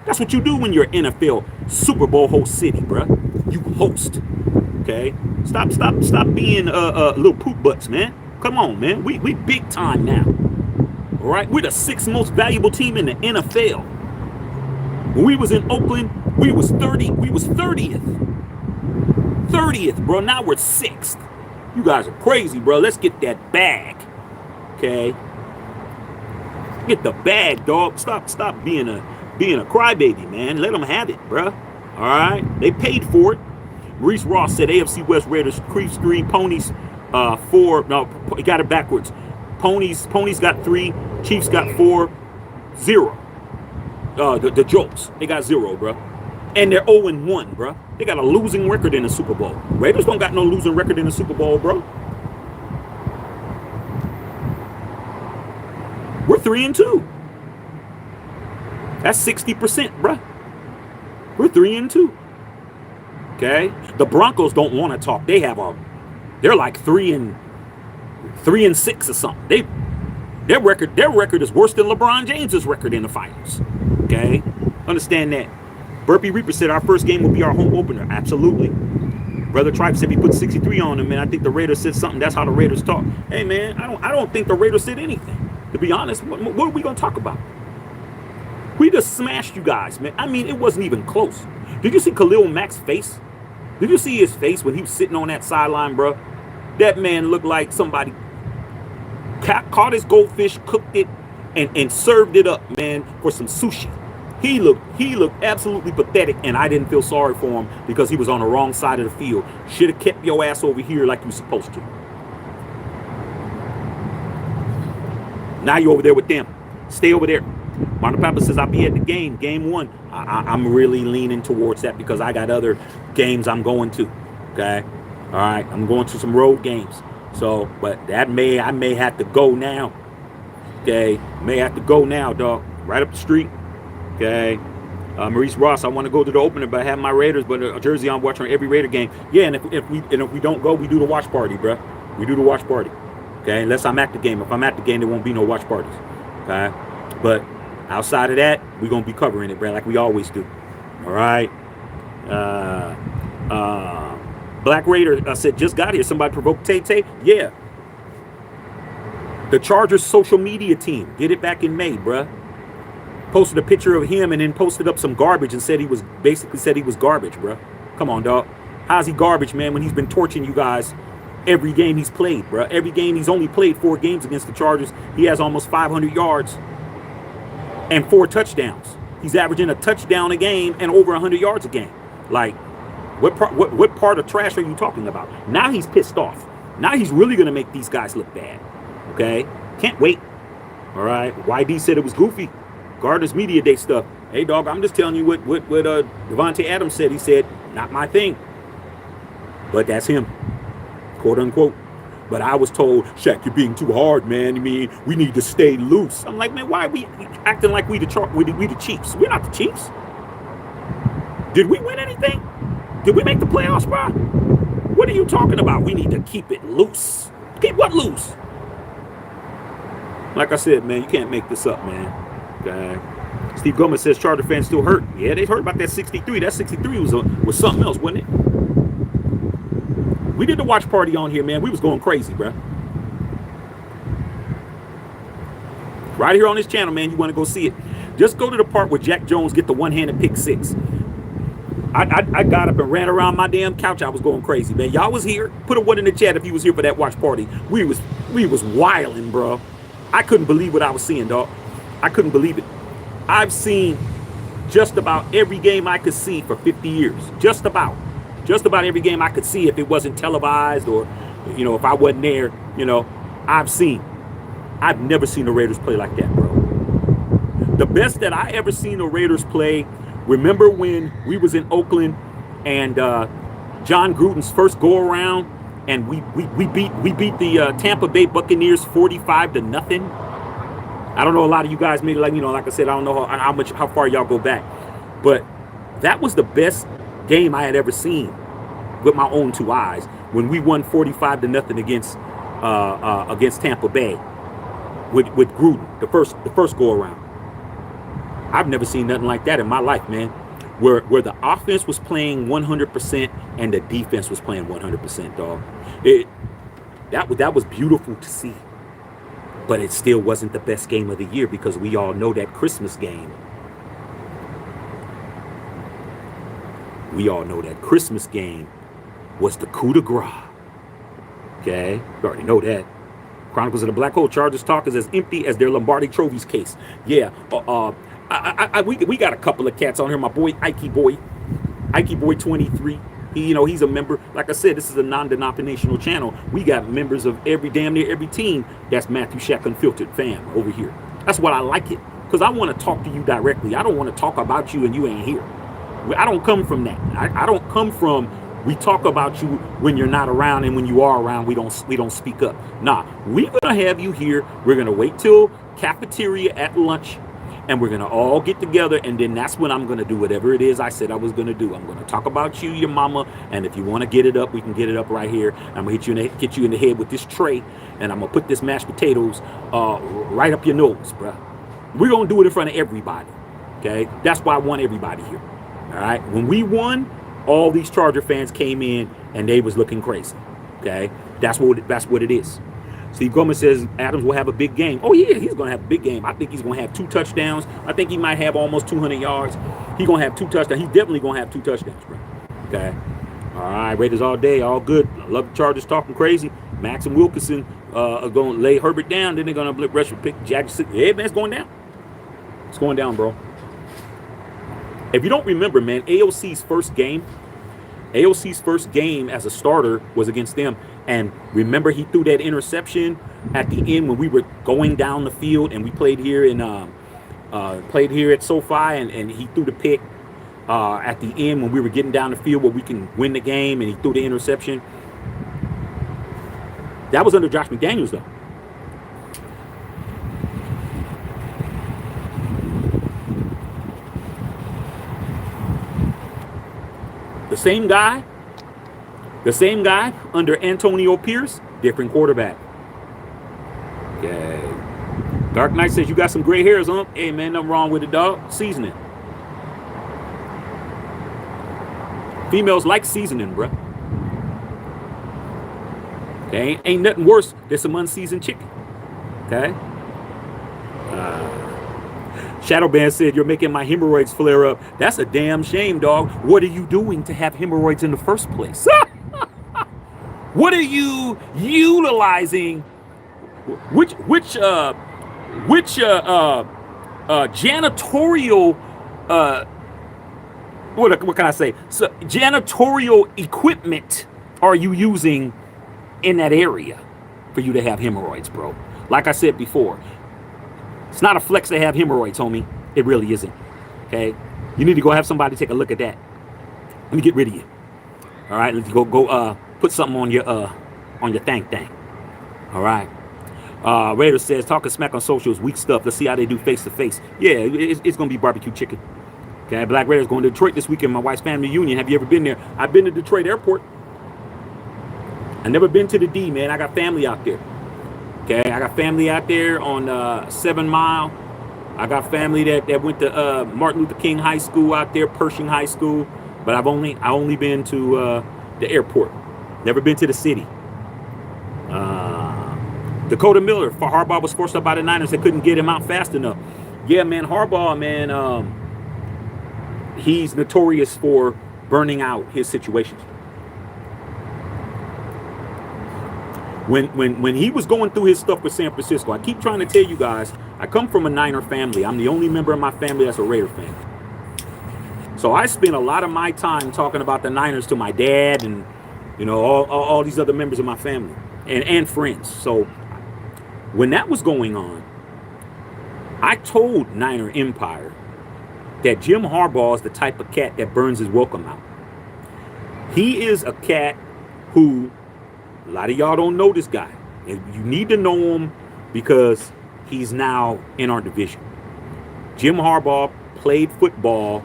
That's what you do when you're NFL Super Bowl host city, bruh. You host, okay? Stop being little poop butts, man. Come on, man. We big time now. All right, we're the 6th most valuable team in the NFL. When we was in Oakland, we was 30th, bro. Now we're 6th. You guys are crazy, bro. Let's get that bag, okay? Get the bag, dog. Stop being a crybaby, man. Let them have it, bruh. All right? They paid for it. Maurice Ross said AFC West Raiders, Chiefs 3, Ponies 4. No, he got it backwards. Ponies got 3, Chiefs got 4, 0. The Jokes, they got 0, bruh. And they're 0-1, bruh. They got a losing record in the Super Bowl. Raiders don't got no losing record in the Super Bowl, bro. We're 3-2. That's 60%, bruh. We're 3-2. Okay? The Broncos don't want to talk. They're like 3-6 or something. Their record is worse than LeBron James's record in the finals. Okay? Understand that. Burpee Reaper said our first game will be our home opener. Absolutely. Brother Tribe said he put 63 on them, and I think the Raiders said something. That's how the Raiders talk. Hey, man, I don't think the Raiders said anything. To be honest, what are we going to talk about? We just smashed you guys, man. I mean, it wasn't even close. Did you see Khalil Mack's face? Did you see his face when he was sitting on that sideline, bro? That man looked like somebody caught his goldfish, cooked it, and served it up, man, for some sushi. He looked absolutely pathetic, and I didn't feel sorry for him because he was on the wrong side of the field. Should have kept your ass over here like you supposed to. Now you're over there with them. Stay over there. Martin Papa says, I'll be at the game 1. I'm really leaning towards that because I got other games I'm going to. Okay? All right? I'm going to some road games. So, but I may have to go now. Okay? May have to go now, dog. Right up the street. Okay? Maurice Ross, I want to go to the opener, but I have my Raiders, but a jersey on watching every Raider game. Yeah, and if we don't go, we do the watch party, bro. We do the watch party. Okay? Unless I'm at the game. If I'm at the game, there won't be no watch parties. Okay? But outside of that, we're going to be covering it, bro, like we always do. All right? Black Raider said, just got here. Somebody provoked Tay-Tay? Yeah. The Chargers social media team did it back in May, bruh. Posted a picture of him and then posted up some garbage and said he was garbage, bruh. Come on, dog. How's he garbage, man, when he's been torching you guys every game he's played, bruh? Every game he's only played 4 games against the Chargers. He has almost 500 yards and 4 touchdowns. He's averaging a touchdown a game and over 100 yards a game. Like, what part of trash are you talking about? Now he's pissed off. Now he's really going to make these guys look bad. Okay? Can't wait. All right? YD said it was goofy. Gardner's Media Day stuff. Hey, dog, I'm just telling you what Davante Adams said. He said, not my thing. But that's him. Quote, unquote. But I was told, Shaq, you're being too hard, man. I mean, we need to stay loose. I'm like, man, why are we acting like we the Chiefs? We're not the Chiefs. Did we win anything? Did we make the playoffs, bro? What are you talking about? We need to keep it loose. Keep what loose? Like I said, man, you can't make this up, man. Okay. Steve Gomez says Charger fans still hurt. Yeah, they heard about that 63. That 63 was something else, wasn't it? We did the watch party on here, man. We was going crazy, bro. Right here on this channel, man. You want to go see it? Just go to the part where Jack Jones get the one-handed pick six. I got up and ran around my damn couch. I was going crazy, man. Y'all was here. Put a one in the chat if you was here for that watch party. We was wilding, bro. I couldn't believe what I was seeing, dog. I couldn't believe it. I've seen just about every game I could see for 50 years. Just about every game I could see if it wasn't televised or, you know, if I wasn't there, you know, I've never seen the Raiders play like that, bro. The best that I ever seen the Raiders play, remember when we was in Oakland and John Gruden's first go around and we beat the Tampa Bay Buccaneers 45-0. I don't know, a lot of you guys maybe, like, you know, like I said, I don't know how far y'all go back, but that was the best game I had ever seen with my own two eyes when we won 45-0 against Tampa Bay with Gruden, the first go around. I've never seen nothing like that in my life, man. Where the offense was playing 100% and the defense was playing 100%, dog. That was beautiful to see. But it still wasn't the best game of the year because we all know that Christmas game. We all know that Christmas game was the coup de grace. Okay? You already know that. Chronicles of the Black Hole Chargers talk is as empty as their Lombardi trophies case. Yeah. We got a couple of cats on here. My boy, Ike Boy 23. He's a member. Like I said, this is a non-denominational channel. We got members of damn near every team. That's Matthew Shack Unfiltered fam over here. That's what I like it. Because I want to talk to you directly. I don't want to talk about you and you ain't here. I don't come from that. I don't come from we talk about you when you're not around, and when you are around, we don't speak up. Nah, we're gonna have you here. We're gonna wait till cafeteria at lunch. And we're going to all get together, and then that's when I'm going to do whatever it is I said I was going to do. I'm going to talk about you, your mama, and if you want to get it up, we can get it up right here. I'm going to hit you in the head with this tray, and I'm going to put this mashed potatoes right up your nose, bro. We're going to do it in front of everybody, okay? That's why I want everybody here, all right? When we won, all these Charger fans came in, and they was looking crazy, okay? That's what it is. Steve Gomez says Adams will have a big game. Oh, yeah, he's going to have a big game. I think he's going to have 2 touchdowns. I think he might have almost 200 yards. He's going to have 2 touchdowns. He's definitely going to have 2 touchdowns, bro. Okay. All right, Raiders all day, all good. I love the Chargers talking crazy. Max and Wilkinson are going to lay Herbert down. Then they're going to blip rush and pick Jackson. Yeah, man, it's going down. It's going down, bro. If you don't remember, man, AOC's first game as a starter was against them. And remember, he threw that interception at the end when we were going down the field, and we played here at SoFi, and he threw the pick at the end when we were getting down the field where we can win the game, and he threw the interception. That was under Josh McDaniels, though. The same guy under Antonio Pierce, different quarterback. Okay. Dark Knight says you got some gray hairs on. Hey, man, nothing wrong with it, dog. Seasoning. Females like seasoning, bro. Okay, ain't nothing worse than some unseasoned chicken. Okay. Shadowban said, you're making my hemorrhoids flare up. That's a damn shame, dog. What are you doing to have hemorrhoids in the first place? What are you utilizing? Which janitorial what can I say? So, janitorial equipment are you using in that area for you to have hemorrhoids, bro? Like I said before, it's not a flex to have hemorrhoids, homie. It really isn't. Okay? You need to go have somebody take a look at that. Let me get rid of you. All right? Let's go put something on your thing. All right? Raider says, talking smack on social is weak stuff. Let's see how they do face-to-face. Yeah, it's going to be barbecue chicken. Okay? Black Raiders going to Detroit this weekend. My wife's family reunion. Have you ever been there? I've been to Detroit Airport. I've never been to the D, man. I got family out there. Okay, I got family out there on 7 Mile. I got family that went to Martin Luther King High School out there, Pershing High School. But I only been to the airport. Never been to the city. Dakota Miller, for Harbaugh was forced up by the Niners. They couldn't get him out fast enough. Yeah, man, Harbaugh, man, he's notorious for burning out his situations. When he was going through his stuff with San Francisco, I keep trying to tell you guys, I come from a Niner family. I'm the only member of my family that's a Raider fan. So I spent a lot of my time talking about the Niners to my dad and, you know, all these other members of my family and friends. So when that was going on, I told Niner Empire that Jim Harbaugh is the type of cat that burns his welcome out. He is a cat who, a lot of y'all don't know this guy. And you need to know him because he's now in our division. Jim Harbaugh played football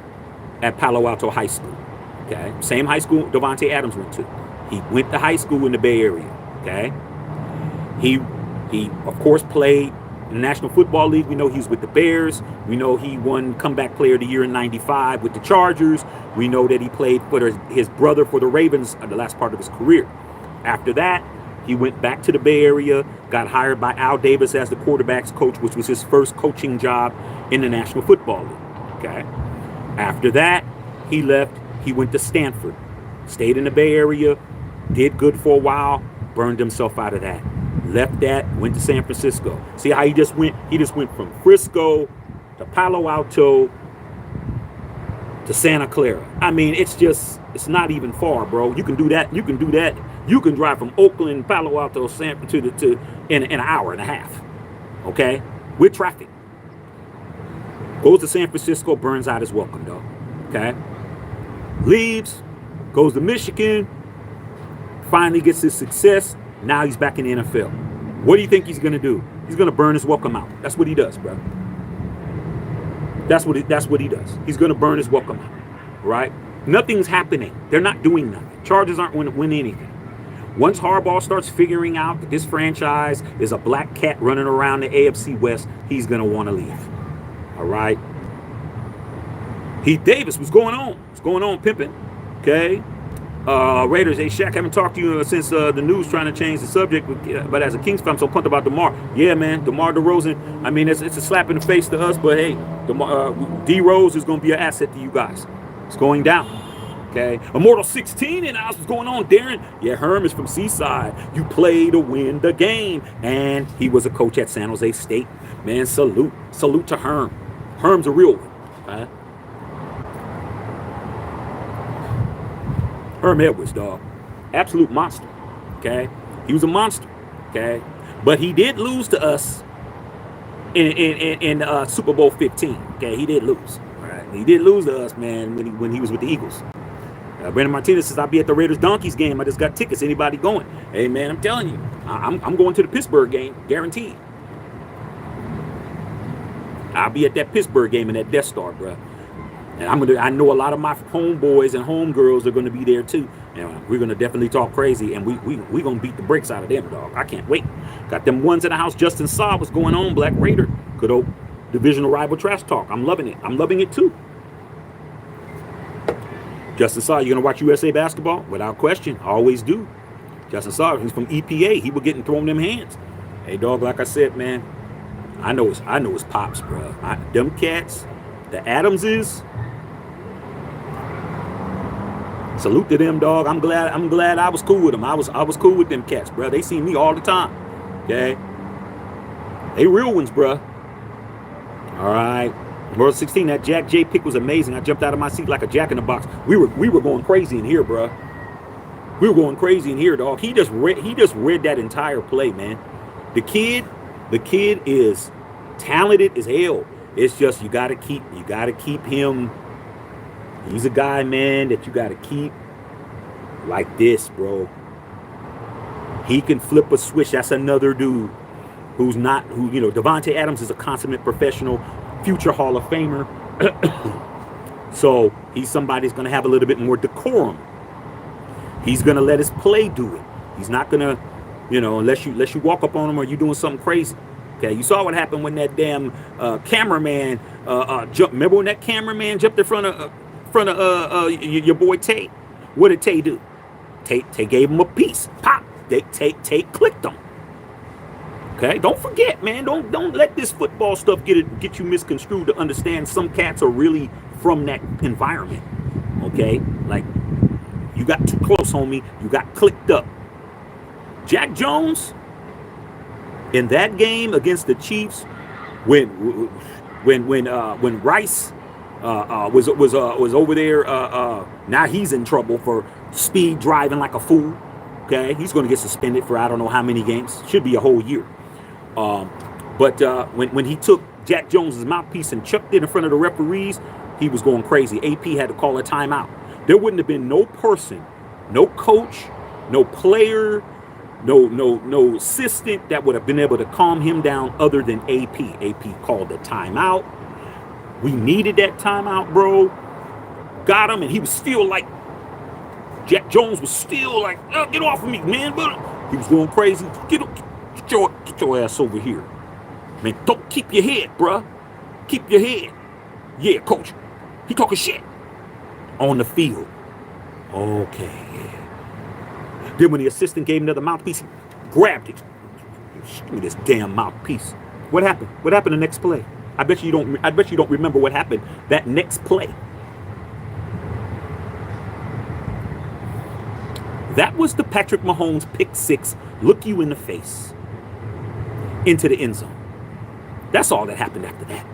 at Palo Alto High School. Okay, same high school Davante Adams went to. He went to high school in the Bay Area. Okay, he of course played in the National Football League. We know he was with the Bears. We know he won Comeback Player of the Year in '95 with the Chargers. We know that he played for his brother for the Ravens the last part of his career. After that, he went back to the Bay Area, got hired by Al Davis as the quarterback's coach, which was his first coaching job in the National Football League. Okay. After that, he left. He went to Stanford, stayed in the Bay Area, did good for a while, burned himself out of that. Left that, went to San Francisco. See how he just went? He just went from Frisco to Palo Alto to Santa Clara. I mean, it's not even far, bro. You can do that. You can do that. You can drive from Oakland, Palo Alto, San to in an hour and a half. Okay, with traffic. Goes to San Francisco, burns out his welcome, though. Okay, leaves, goes to Michigan, finally gets his success. Now he's back in the NFL. What do you think he's gonna do? He's gonna burn his welcome out. That's what he does, bro. That's what he does. He's gonna burn his welcome out, right? Nothing's happening. They're not doing nothing. Chargers aren't going to win anything. Once Harbaugh starts figuring out that this franchise is a black cat running around the AFC West, he's going to want to leave. All right. Heath Davis, what's going on? What's going on, pimping? Okay. Raiders, hey, Shaq, haven't talked to you since the news trying to change the subject, but as a Kings fan, I'm so pumped about DeMar. Yeah, man, DeMar DeRozan, I mean, it's a slap in the face to us, but hey, D-Rose is going to be an asset to you guys. It's going down. Okay. Immortal 16 and what's going on, Darren? Yeah, Herm is from Seaside. You play to win the game. And he was a coach at San Jose State. Man, salute. Salute to Herm. Herm's a real one. Herm Edwards, dog. Absolute monster. Okay. He was a monster. Okay. But he did lose to us in Super Bowl 15. Okay. He did lose. All right. He did lose to us, man, when he was with the Eagles. Brandon Martinez says, I'll be at the Raiders Donkeys game. I just got tickets. Anybody going? Hey, man, I'm telling you, I'm going to the Pittsburgh game, guaranteed. I'll be at that Pittsburgh game in that Death Star, bro. And I know a lot of my homeboys and homegirls are going to be there too. And we're going to definitely talk crazy, and we going to beat the brakes out of them, dog. I can't wait. Got them ones in the house. Justin Saw, what's going on, Black Raider? Good old divisional rival trash talk. I'm loving it. I'm loving it too. Justin Saw, you going to watch USA basketball? Without question. I always do. Justin Saw, he's from EPA. He was getting thrown them hands. Hey, dog, like I said, man, I know it's pops, bro. Them cats, the Adamses, salute to them, dog. I'm glad I was cool with them. I was cool with them cats, bro. They see me all the time. Okay? They real ones, bro. All right. World 16, that Jack J pick was amazing. I jumped out of my seat like a jack in the box. We were going crazy in here, bro. We were going crazy in here, dog. He just read that entire play, man. The kid is talented as hell. It's just you gotta keep him. He's a guy, man, that you gotta keep like this, bro. He can flip a switch. That's another dude Davante Adams is a consummate professional. Future Hall of Famer. So he's somebody who's going to have a little bit more decorum. He's going to let his play do it. He's not going to You know, unless you walk up on them or you doing something crazy. Okay, you saw what happened when that damn cameraman jumped. Remember when that cameraman jumped in front of your boy Tay? What did Tay do? Tay gave him a piece. Pop. Tay clicked him. Okay, don't forget, man. Don't let this football stuff get you misconstrued to understand some cats are really from that environment. Okay, like you got too close, homie. You got clicked up. Jack Jones in that game against the Chiefs, when Rice was over there, now he's in trouble for speed driving like a fool. Okay, he's going to get suspended for I don't know how many games. Should be a whole year. But when he took Jack Jones's mouthpiece and chucked it in front of the referees, he was going crazy. AP had to call a timeout. There wouldn't have been no person, no coach, no player, no assistant that would have been able to calm him down other than AP. AP called the timeout. We needed that timeout, bro. Got him, and he was still like, Jack Jones was still like, oh, get off of me, man. But he was going crazy. Get your ass over here. Man, don't keep your head, bruh. Keep your head. Yeah, coach. He talking shit. On the field. Okay, yeah. Then when the assistant gave him another mouthpiece, he grabbed it. Give me this damn mouthpiece. What happened? What happened the next play? I bet you don't remember what happened that next play. That was the Patrick Mahomes pick six, look you in the face, into the end zone. That's all that happened after that.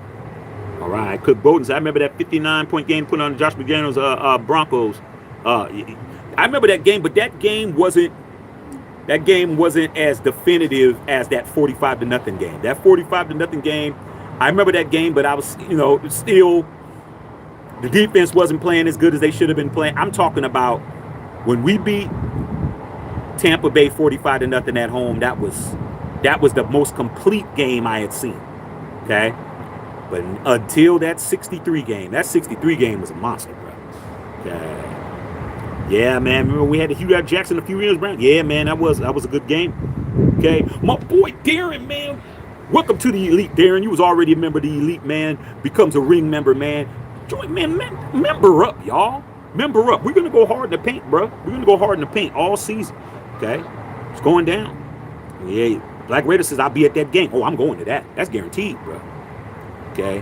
All right, Cook Bowden. I remember that 59-point game put on Josh McDaniels' Broncos. I remember that game, but that game wasn't as definitive as that 45-0 game. That 45-0 game, I remember that game, but I was, still the defense wasn't playing as good as they should have been playing. I'm talking about when we beat Tampa Bay 45-0 at home. That was the most complete game I had seen. Okay, but until that 63 game was a monster, bro. Okay. Yeah, man. Remember we had the Hugh Jackson a few years back? Yeah, man. That was a good game. Okay, my boy Darren, man. Welcome to the Elite, Darren. You was already a member of the Elite, man. Becomes a ring member, man. Join, man. Member up, y'all. Member up. We're gonna go hard in the paint, bro. We're gonna go hard in the paint all season. Okay, it's going down. Yeah, Black Raider says I'll be at that game. Oh, I'm going to that. That's guaranteed, bro. Okay.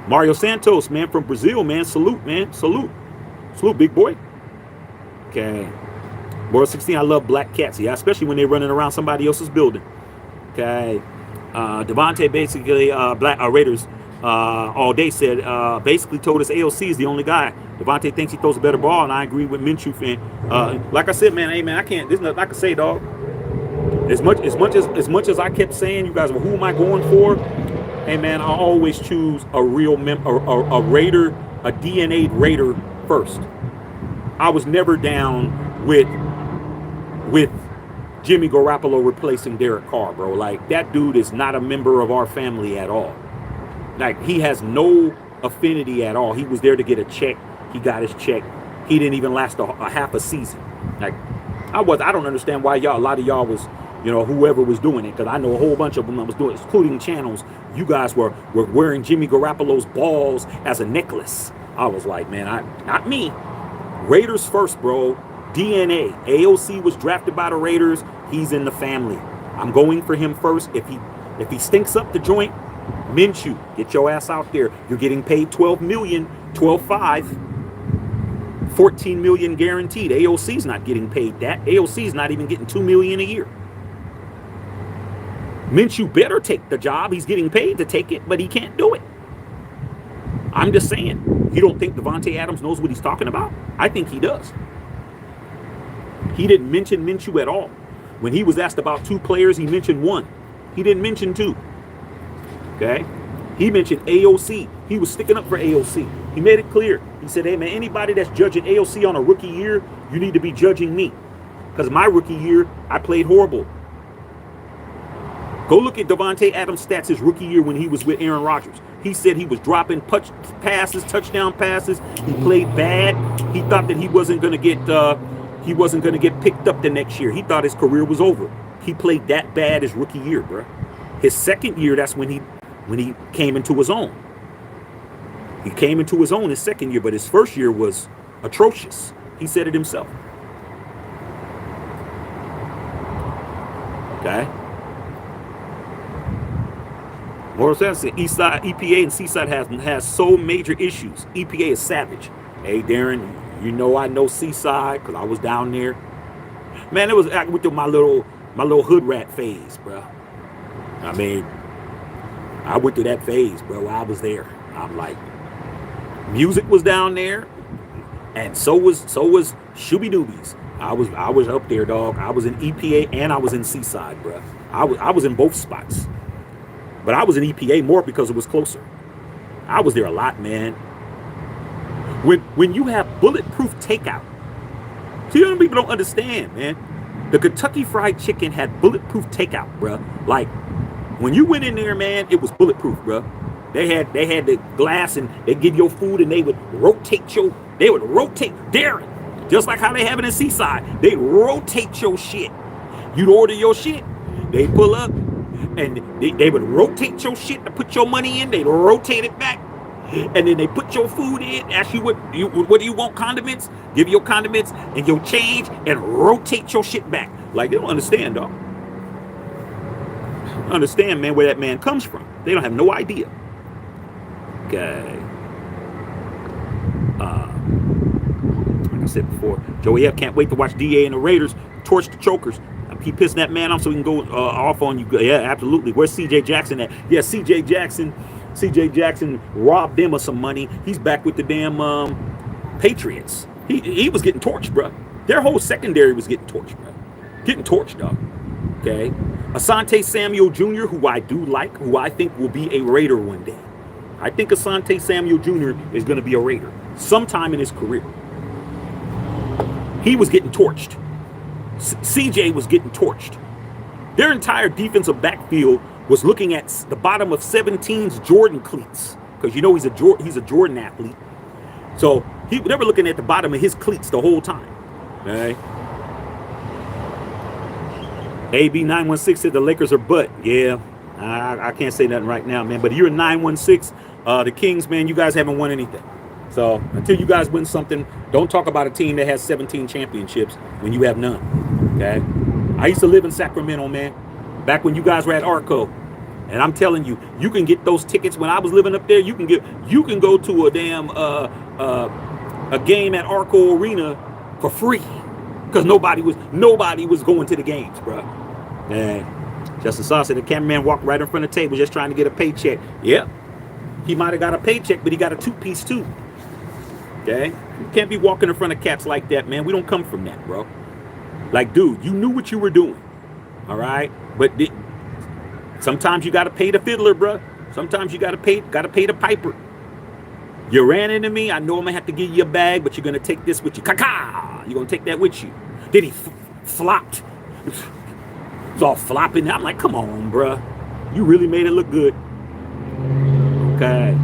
Mario Santos, man, from Brazil, man. Salute, man. Salute, big boy. Okay. World 16, I love black cats. Yeah, especially when they're running around somebody else's building. Okay. Davante basically, Black Raiders all day said, basically told us AOC is the only guy. Davante thinks he throws a better ball, and I agree with Minshew fan. Like I said, man, hey man, I can't. There's nothing I can say, dog. As much as I kept saying, you guys, well, who am I going for? Hey man, I always choose a real a Raider, a DNA'd Raider first. I was never down with Jimmy Garoppolo replacing Derek Carr, bro. Like, that dude is not a member of our family at all. Like, he has no affinity at all. He was there to get a check. He got his check. He didn't even last a half a season. Like, I don't understand why a lot of y'all was, whoever was doing it, because I know a whole bunch of them that was doing it, including channels. You guys were wearing Jimmy Garoppolo's balls as a necklace. I was like, man, not me. Raiders first, bro. DNA. AOC was drafted by the Raiders. He's in the family. I'm going for him first. If he stinks up the joint, Minshew, get your ass out there. You're getting paid $12 million, 12.5, $14 million guaranteed. AOC's not getting paid that. AOC's not even getting $2 million a year. Minshew better take the job. He's getting paid to take it, but he can't do it. I'm just saying. You don't think Davante Adams knows what he's talking about? I think he does. He didn't mention Minshew at all. When he was asked about two players, he mentioned one. He didn't mention two. Okay? He mentioned AOC. He was sticking up for AOC. He made it clear. He said, hey, man, anybody that's judging AOC on a rookie year, you need to be judging me. Because my rookie year, I played horrible. Go look at Davante Adams' stats his rookie year when he was with Aaron Rodgers. He said he was dropping touchdown passes. He played bad. He thought that he wasn't going to get he wasn't going to get picked up the next year. He thought his career was over. He played that bad his rookie year, bro. His second year, that's when he came into his own. He came into his own his second year, but his first year was atrocious. He said it himself. Okay. More sense. Eastside, EPA, and Seaside has so major issues. EPA is savage. Hey, Darren, you know I know Seaside because I was down there. Man, it was with my little hood rat phase, bro. I mean, I went through that phase, bro. While I was there, I'm like, music was down there, and so was Shooby Doobies. I was up there, dog. I was in EPA and I was in Seaside, bro. I was in both spots, but I was in EPA more because it was closer. I was there a lot, man. When you have bulletproof takeout, see, other people don't understand, man. The Kentucky Fried Chicken had bulletproof takeout, bro. Like, when you went in there, man, it was bulletproof, bro. They had the glass, and they give your food, and they would rotate Darren, just like how they have it in Seaside. They rotate your shit. You'd order your shit, they pull up, and they would rotate your shit to put your money in. They'd rotate it back, and then they put your food in. Ask you what do you want? Condiments? Give your condiments and your change, and rotate your shit back. Like, they don't understand, dog. Understand, man, where that man comes from. They don't have no idea. Okay. Like I said before, Joey F. can't wait to watch DA and the Raiders torch the chokers. Keep pissing that man off so we can go off on you. Yeah, absolutely. Where's CJ Jackson at? Yeah, CJ Jackson robbed them of some money. He's back with the damn Patriots. He was getting torched, bro. Their whole secondary was getting torched, bro. Getting torched, dog. Okay. Asante Samuel Jr., who I do like, who I think will be a Raider one day. I think Asante Samuel Jr. is going to be a Raider sometime in his career. He was getting torched. CJ was getting torched. Their entire defensive backfield was looking at the bottom of 17's Jordan cleats, because you know he's a Jordan athlete. So they were looking at the bottom of his cleats the whole time. Okay. AB916 said the Lakers are butt. Yeah, I can't say nothing right now, man. But you're in 916. The Kings, man, you guys haven't won anything. So until you guys win something, don't talk about a team that has 17 championships when you have none. Okay. I used to live in Sacramento, man, back when you guys were at Arco. And I'm telling you, you can get those tickets. When I was living up there, you can go to a damn a game at Arco Arena for free, because nobody was going to the games, bro. And Justin Saw said the cameraman walked right in front of the table just trying to get a paycheck. Yeah, he might have got a paycheck, but he got a two-piece too. Okay, you can't be walking in front of cats like that, man. We don't come from that, bro. Like, dude, you knew what you were doing, all right? But sometimes you got to pay the fiddler, bro. Sometimes you got to pay the piper. You ran into me. I know I'm going to have to give you a bag, but you're going to take this with you. Ka-ka! You're going to take that with you. Then he flopped. It's all flopping. I'm like, come on, bro. You really made it look good. Okay.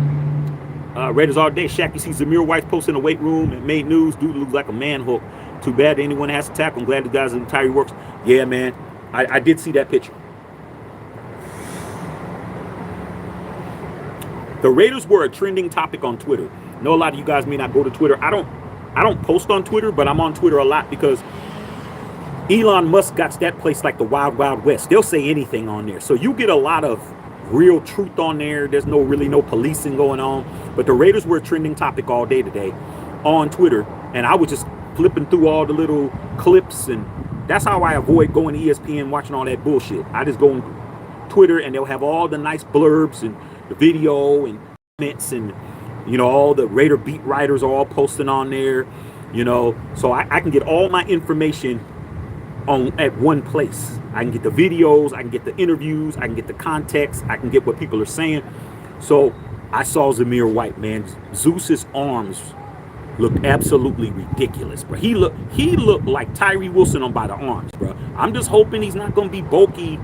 Raiders all day. Shaq, you see Zamir White posting in the weight room and made news. Dude looks like a man hook. Too bad anyone has to tackle. I'm glad the guys in Tyree works. Yeah, man. I did see that picture. The Raiders were a trending topic on Twitter. I know a lot of you guys may not go to Twitter. I don't post on Twitter, but I'm on Twitter a lot because Elon Musk got that place like the Wild Wild West. They'll say anything on there. So you get a lot of real truth on there. There's really no policing going on. But the Raiders were a trending topic all day today on Twitter. And I was just flipping through all the little clips, and that's how I avoid going to ESPN watching all that bullshit. I just go on Twitter, and they'll have all the nice blurbs and the video and comments, and all the Raider beat writers are all posting on there, so I can get all my information at one place. I can get the videos, I can get the interviews, I can get the context, I can get what people are saying. So I saw Zamir White, man. Zeus's arms looked absolutely ridiculous, bro. He looked like Tyree Wilson on by the arms, bro. I'm just hoping he's not gonna be bulky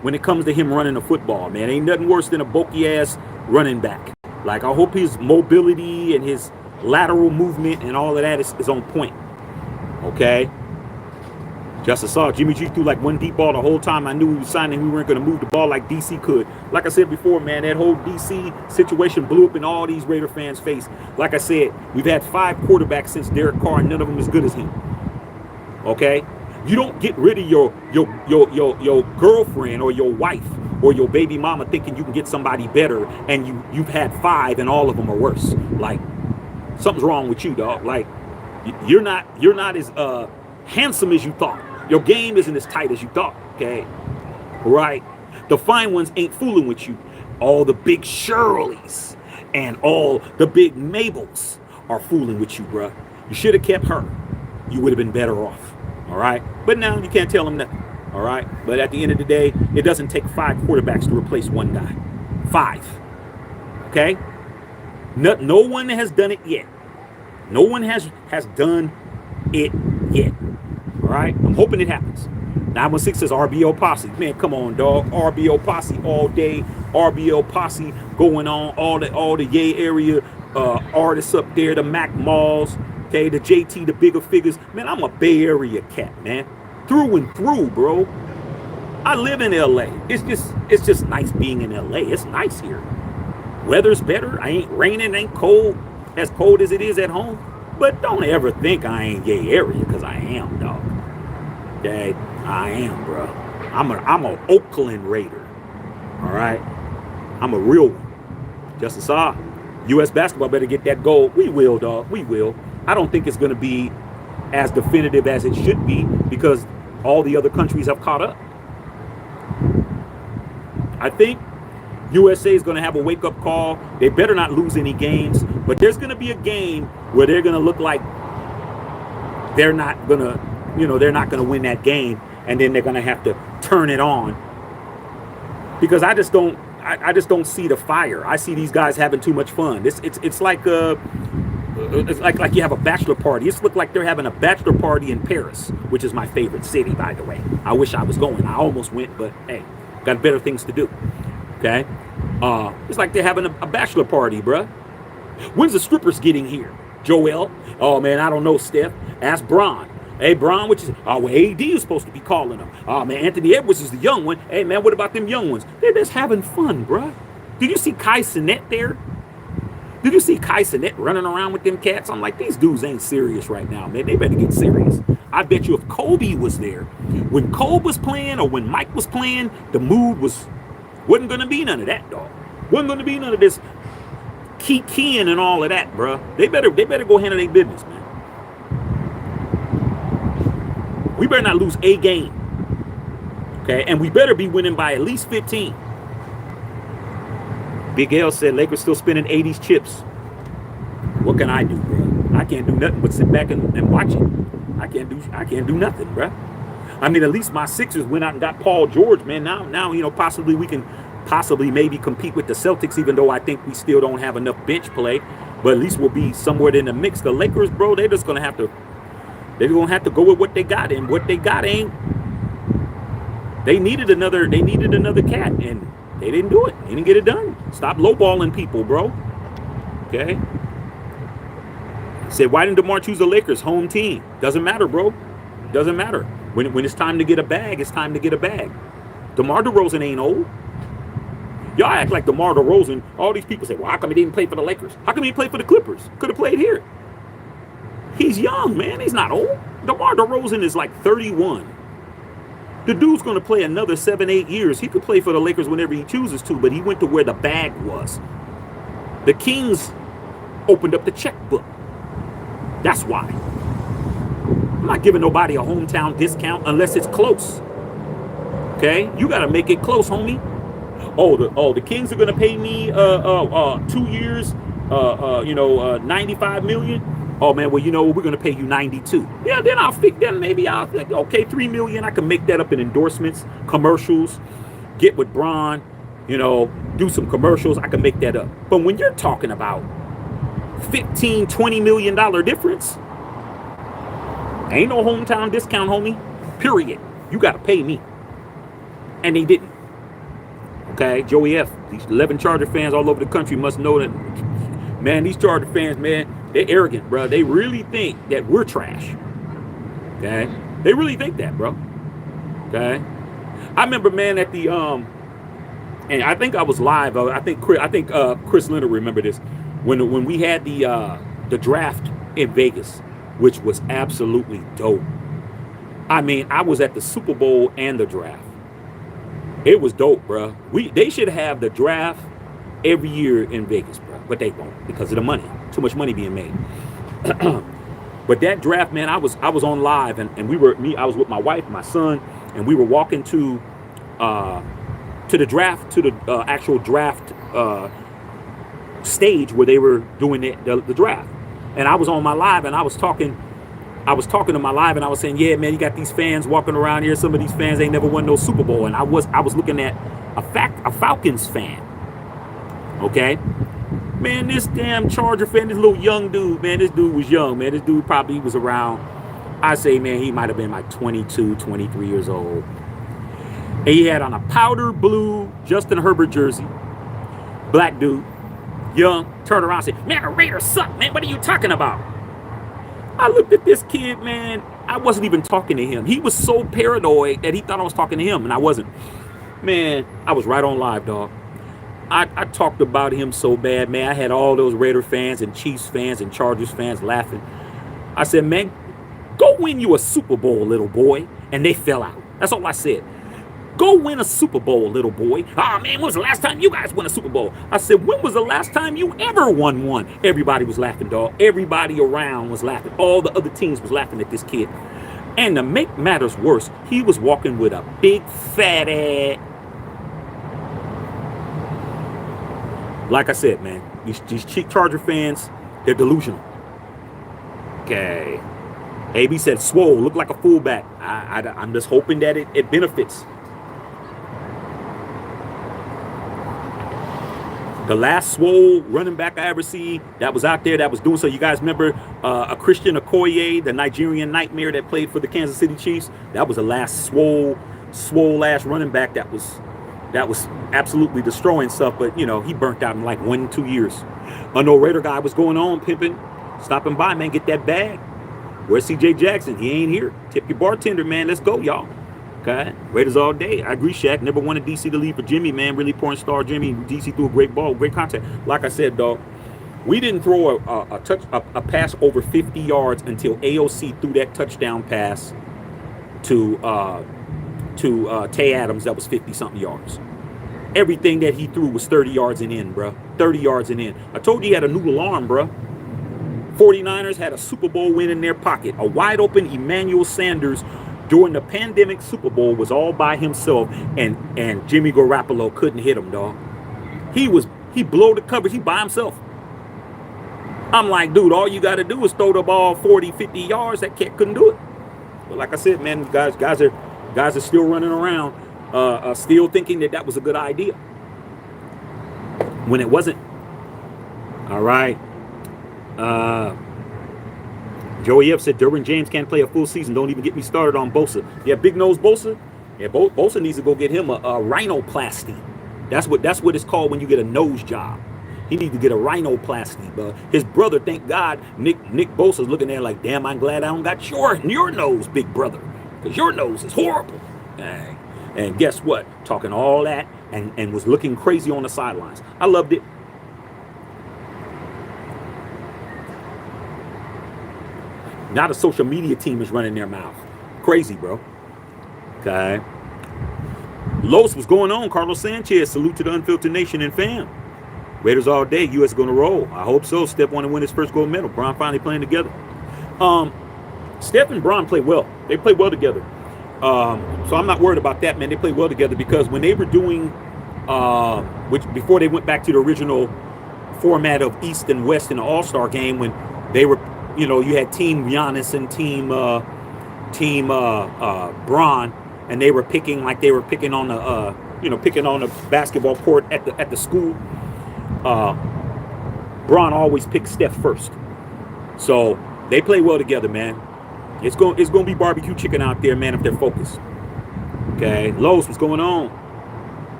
when it comes to him running the football, man. Ain't nothing worse than a bulky ass running back. Like, I hope his mobility and his lateral movement and all of that is on point. Okay? Just saw Jimmy G threw like one deep ball the whole time. I knew he was signing. We weren't going to move the ball like DC could. Like I said before, man, that whole DC situation blew up in all these Raider fans' face. Like I said, we've had 5 quarterbacks since Derek Carr, and none of them as good as him. Okay, you don't get rid of your girlfriend or your wife or your baby mama thinking you can get somebody better, and you've had 5 and all of them are worse. Like something's wrong with you, dog. Like you're not as handsome as you thought. Your game isn't as tight as you thought, okay? Right? The fine ones ain't fooling with you. All the big Shirleys and all the big Mabels are fooling with you, bruh. You should have kept her. You would have been better off, all right? But now you can't tell them nothing, all right? But at the end of the day, it doesn't take 5 quarterbacks to replace one guy. 5, okay? No one has done it yet. No one has done it yet. All right, I'm hoping it happens. 916 says RBO Posse. Man, come on, dog. RBO Posse all day. RBO Posse going on. All the Yay area artists up there. The Mac Malls. Okay, the JT, the bigger figures. Man, I'm a Bay Area cat, man. Through and through, bro. I live in LA. It's just nice being in LA. It's nice here. Weather's better. I ain't raining. Ain't cold. As cold as it is at home. But don't ever think I ain't Yay Area, because I am, dog. Okay, I am, bro. I'm a Oakland Raider. All right, I'm a real one. Justice saw. U.S. basketball better get that gold. We will, dog. We will. I don't think it's going to be as definitive as it should be because all the other countries have caught up. I think USA is going to have a wake-up call. They better not lose any games, but there's going to be a game where they're going to look like they're not going to win that game, and then they're going to have to turn it on. Because I just don't see the fire. I see these guys having too much fun. It's like you have a bachelor party. It's looked like they're having a bachelor party in Paris, which is my favorite city, by the way. I wish I was going. I almost went, but hey, got better things to do. Okay, it's like they're having a bachelor party, bruh. When's the strippers getting here? Joel? Oh man, I don't know, Steph. Ask Bron. Hey, Bron, which is, oh, well, AD is supposed to be calling them. Oh, man, Anthony Edwards is the young one. Hey, man, what about them young ones? They're just having fun, bruh. Did you see Kai Cenat there? Did you see Kai Cenat running around with them cats? I'm like, these dudes ain't serious right now, man. They better get serious. I bet you if Kobe was there, when Kobe was playing or when Mike was playing, the mood wasn't going to be none of that, dog. Wasn't going to be none of this keying and all of that, bruh. They better go handle their business, man. We better not lose a game. Okay, and we better be winning by at least 15. Big L said Lakers still spinning 80s chips. What can I do, bro? I can't do nothing but sit back and watch it. I can't do nothing, bro. I mean, at least my Sixers went out and got Paul George, man. Now possibly we can maybe compete with the Celtics, even though I think we still don't have enough bench play. But at least we'll be somewhere in the mix. The Lakers, bro, they're just gonna have to. They're gonna have to go with what they got, and what they got ain't. They needed another cat, and they didn't do it. They didn't get it done. Stop lowballing people, bro. Okay. Said, why didn't DeMar choose the Lakers? Home team. Doesn't matter, bro. Doesn't matter. When it's time to get a bag, it's time to get a bag. DeMar DeRozan ain't old. Y'all act like DeMar DeRozan. All these people say, well, how come he didn't play for the Lakers? How come he didn't play for the Clippers? Could have played here. He's young, man. He's not old. DeMar DeRozan is like 31. The dude's going to play another 7-8 years. He could play for the Lakers whenever he chooses to, but he went to where the bag was. The Kings opened up the checkbook. That's why. I'm not giving nobody a hometown discount unless it's close. Okay? You got to make it close, homie. The Kings are going to pay me 2 years, 95 million. Oh man, well, we're gonna pay you 92. Yeah, then maybe I'll think, okay, $3 million. I can make that up in endorsements, commercials, get with Bron, do some commercials. I can make that up. But when you're talking about $15-20 million difference, ain't no hometown discount, homie. Period. You gotta pay me. And they didn't. Okay, Joey F. These 11 Charger fans all over the country must know that, man, these Charger fans, man, they're arrogant, bro. They really think that we're trash. Okay? They really think that, bro. Okay. I remember, man, at the and I think I was live. I think Chris Leonard remember this when we had the draft in Vegas, which was absolutely dope. I mean, I was at the Super Bowl and the draft. It was dope, bro. They should have the draft every year in Vegas, bro, but they won't because of the money. Too much money being made. But that draft, man, I was on live, and I was with my wife, my son, and we were walking to the draft, to the actual draft stage where they were doing the draft. And I was on my live, and I was talking to my live, and I was saying, yeah, man, you got these fans walking around here. Some of these fans ain't never won no Super Bowl. And I was looking at a Falcons fan. Okay, man, this damn Charger fan, this little young dude, man, this dude was young, man. This dude probably was around, I say, man, he might have been like 22, 23 years old. And he had on a powder blue Justin Herbert jersey. Black dude, young, turned around and said, man, the Raiders suck, man. What are you talking about? I looked at this kid, man. I wasn't even talking to him. He was so paranoid that he thought I was talking to him, and I wasn't. Man, I was right on live, dog. I talked about him so bad, man. I had all those Raider fans and Chiefs fans and Chargers fans laughing. I said, man, go win you a Super Bowl, little boy. And they fell out. That's all I said. Go win a Super Bowl, little boy. Oh, man, when was the last time you guys won a Super Bowl? I said, when was the last time you ever won one? Everybody was laughing, dog. Everybody around was laughing. All the other teams was laughing at this kid. And to make matters worse, he was walking with a big fat ass. Like I said, man, these cheap Charger fans, they're delusional. Okay. AB said, swole, look like a fullback. I'm just hoping that it benefits. The last swole running back I ever see that was out there that was doing so. You guys remember a Christian Okoye, the Nigerian nightmare that played for the Kansas City Chiefs? That was the last swole ass running back that was absolutely destroying stuff. But, you know, he burnt out in like 1-2 years. I know Raider guy was going on, pimping, stopping by, man, get that bag. Where's CJ Jackson? He ain't here. Tip your bartender, man. Let's go, y'all. Okay, Raiders all day. I agree, Shaq. Never wanted DC to leave for Jimmy, man. Really porn star Jimmy. DC threw a great ball, great contact. Like I said, dog, we didn't throw a pass over 50 yards until AOC threw that touchdown pass to Tay Adams that was 50-something yards. Everything that he threw was 30 yards and in, bro. 30 yards and in. I told you he had a new alarm, bro. 49ers had a Super Bowl win in their pocket. A wide open Emmanuel Sanders during the pandemic Super Bowl was all by himself, and Jimmy Garoppolo couldn't hit him, dog. He blew the coverage. He by himself. I'm like, dude, all you got to do is throw the ball 40, 50 yards. That cat couldn't do it. But like I said, man, guys are still running around, still thinking that was a good idea when it wasn't. All right. Joey F said Derwin James can't play a full season. Don't even get me started on Bosa. Yeah, big nose Bosa. Yeah, Bosa needs to go get him a rhinoplasty. That's what it's called when you get a nose job. He needs to get a rhinoplasty. But his brother, thank God, Nick Bosa's looking there like, damn, I'm glad I don't got your nose, big brother, because your nose is horrible. And guess what? Talking all that and was looking crazy on the sidelines. I loved it. Now the social media team is running their mouth. Crazy, bro. Okay. Los, what's going on? Carlos Sanchez, salute to the Unfiltered Nation and fam. Raiders all day. U.S. going to roll. I hope so. Steph want to win his first gold medal. Bron finally playing together. Steph and Bron play well. They play well together. So I'm not worried about that, man. They play well together because when they were doing, before they went back to the original format of East and West in the All-Star game, when they were, you know, you had Team Giannis and Team Bron, and they were picking on the basketball court at the school. Bron always picks Steph first, so they play well together, man. It's going to be barbecue chicken out there, man, if they're focused. Okay, Lowe's, what's going on?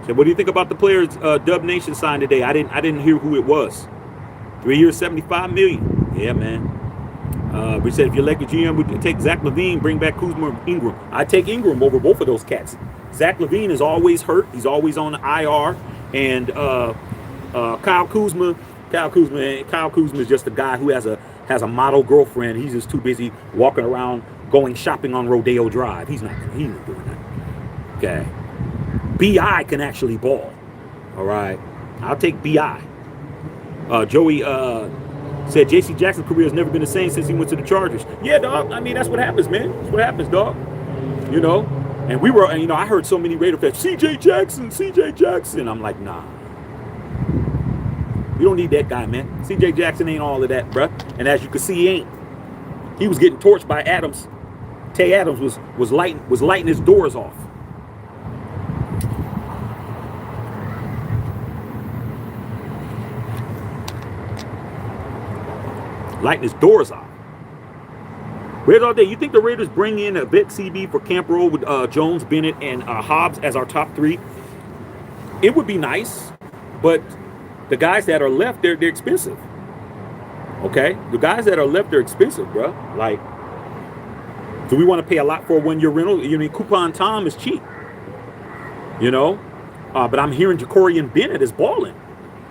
So, what do you think about the players Dub Nation signed today? I didn't hear who it was. 3 years, $75 million. Yeah, man. We said if you elect the GM, would take Zach Levine, bring back Kuzma or Ingram. I take Ingram over both of those cats. Zach Levine is always hurt. He's always on the IR. And Kyle Kuzma is just a guy who has a model girlfriend. He's just too busy walking around going shopping on Rodeo Drive. He's not doing that. Okay. BI can actually ball. All right. I'll take BI. Joey said J.C. Jackson's career has never been the same since he went to the Chargers. Yeah, dog. I mean, that's what happens, man. That's what happens, dog. You know? And we were, I heard so many Raider fans, C.J. Jackson. I'm like, nah. You don't need that guy, man. C.J. Jackson ain't all of that, bruh. And as you can see, he ain't. He was getting torched by Adams. Tay Adams was lighting his doors off. Lighting his doors off. Where's all day? You think the Raiders bring in a vet CB for Camp Roll with Jones, Bennett, and Hobbs as our top three? It would be nice, but the guys that are left, they're expensive. Okay? The guys that are left, they're expensive, bro. Like, do we want to pay a lot for a one-year rental? Coupon Tom is cheap. But I'm hearing Jacorian Bennett is balling.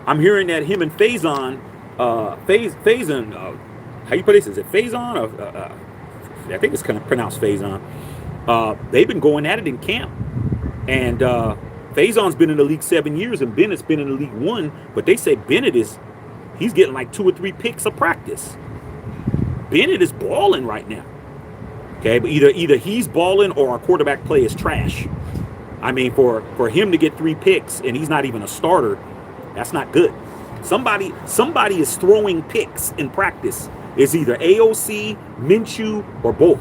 I'm hearing that him and Faison, how you put this? Is it Faison? I think it's kind of pronounced Faison. They've been going at it in camp. And Faison's been in the league 7 years, and Bennett's been in the league 1. But they say he's getting like 2 or 3 picks of practice. Bennett is balling right now. Okay, but either he's balling or our quarterback play is trash. I mean, for him to get 3 picks and he's not even a starter, that's not good. Somebody is throwing picks in practice. It's either AOC, Minshew, or both.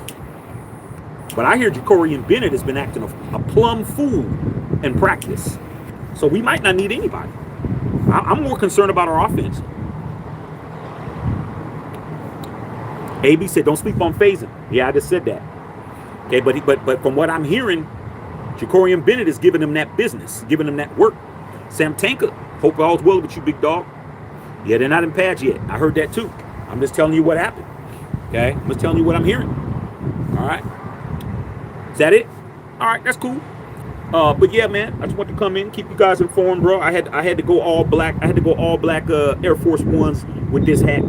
But I hear Jacorian Bennett has been acting a plumb fool in practice. So we might not need anybody. I'm more concerned about our offense. AB said, don't sleep on Faison. Yeah, I just said that. Okay, but from what I'm hearing, Jacorian Bennett is giving them that business, giving them that work. Sam Tanker, hope all's well with you, big dog. Yeah, they're not in pads yet. I heard that too. I'm just telling you what happened. Okay? I'm just telling you what I'm hearing. All right? Is that it? All right, that's cool. But yeah, man, I just want to come in, keep you guys informed, bro. I had to go all black. I had to go all black Air Force Ones with this hat.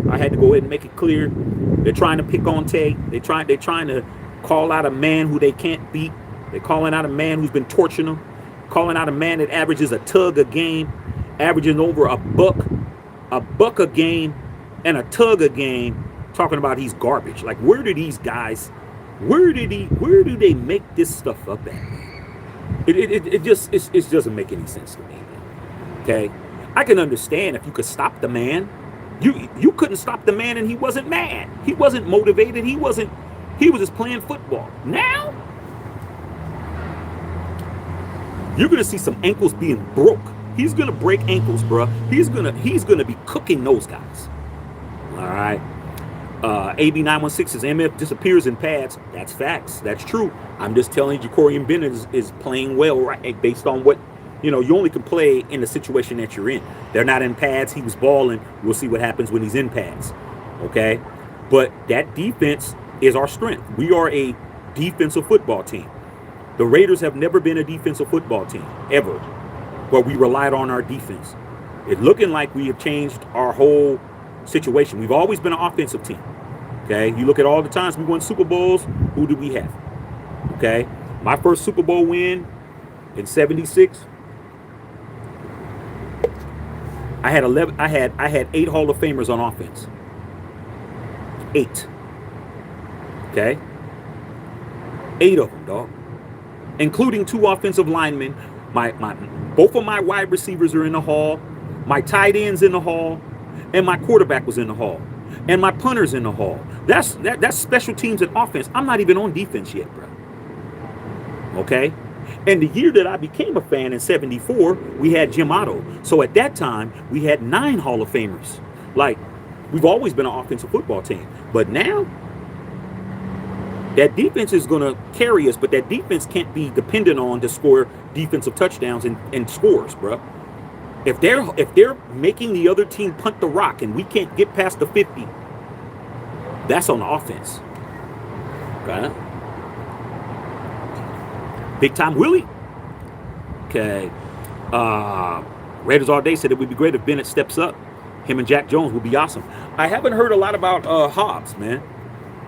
I had to go ahead and make it clear. They're trying to pick on Tay. They're trying to call out a man who they can't beat. They're calling out a man who's been torturing them. Calling out a man that averages a tug a game, averaging over a buck a game, and a tug a game, talking about he's garbage. Like, where do these guys, where do they make this stuff up at? It just doesn't make any sense to me. Okay, I can understand if you could stop the man. You couldn't stop the man, and he wasn't mad. He wasn't motivated. He was just playing football. Now you're gonna see some ankles being broke. He's gonna break ankles, bro. He's gonna be cooking those guys. All right. AB916 says MF disappears in pads. That's facts. That's true. I'm just telling you, Jacorian Bennett is playing well, right? Based on what, you only can play in the situation that you're in. They're not in pads. He was balling. We'll see what happens when he's in pads. Okay? But that defense is our strength. We are a defensive football team. The Raiders have never been a defensive football team, ever. But we relied on our defense. It's looking like we have changed our whole situation. We've always been an offensive team. Okay? You look at all the times we won Super Bowls, who did we have? Okay? My first Super Bowl win in 76, I had 8 Hall of Famers on offense. 8. Okay? 8 of them, dog. Including 2 offensive linemen. Both of my wide receivers are in the hall. My tight end's in the hall. And my quarterback was in the hall. And my punter's in the hall. That's special teams and offense. I'm not even on defense yet, bro. Okay? And the year that I became a fan in 74, we had Jim Otto. So at that time, we had 9 Hall of Famers. Like, we've always been an offensive football team. But now, that defense is going to carry us, but that defense can't be dependent on to score defensive touchdowns and scores, bro. If they're making the other team punt the rock and we can't get past the 50, That's on offense. Okay. Big time Willie. Okay. Raiders all day said it would be great if Bennett steps up. Him and Jack Jones would be awesome. I haven't heard a lot about Hobbs, man.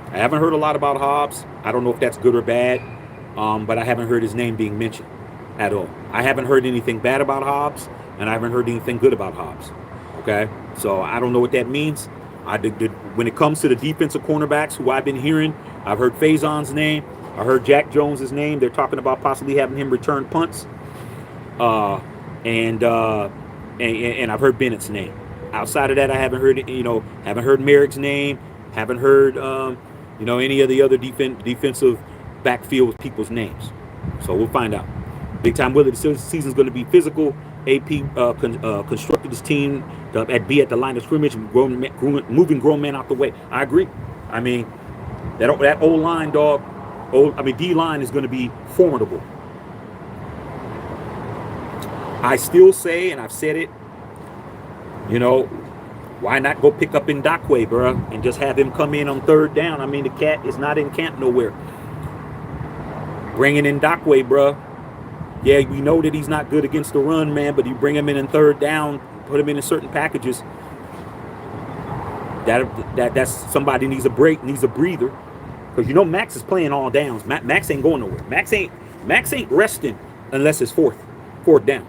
I haven't heard a lot about Hobbs. I don't know if that's good or bad, but I haven't heard his name being mentioned at all. I haven't heard anything bad about Hobbs, and I haven't heard anything good about Hobbs. Okay, so I don't know what that means. When it comes to the defensive cornerbacks who I've been hearing, I've heard Faison's name. I heard Jack Jones's name. They're talking about possibly having him return punts. And I've heard Bennett's name. Outside of that, I haven't heard, haven't heard Merrick's name. Haven't heard, any of the other defensive backfield people's names. So we'll find out. Big time Willie, the season's going to be physical. AP constructed his team at the line of scrimmage, moving grown men out the way. I agree. I mean, that old line, dog. D line is going to be formidable. I still say, and I've said it, why not go pick up Ndakwe, bro, and just have him come in on third down? I mean, the cat is not in camp nowhere. Bringing in Ndakwe, bro. Yeah, we know that he's not good against the run, man, but you bring him in third down, put him in certain packages. That's somebody needs a break, needs a breather. Because Max is playing all downs. Max ain't going nowhere. Max ain't resting unless it's fourth down.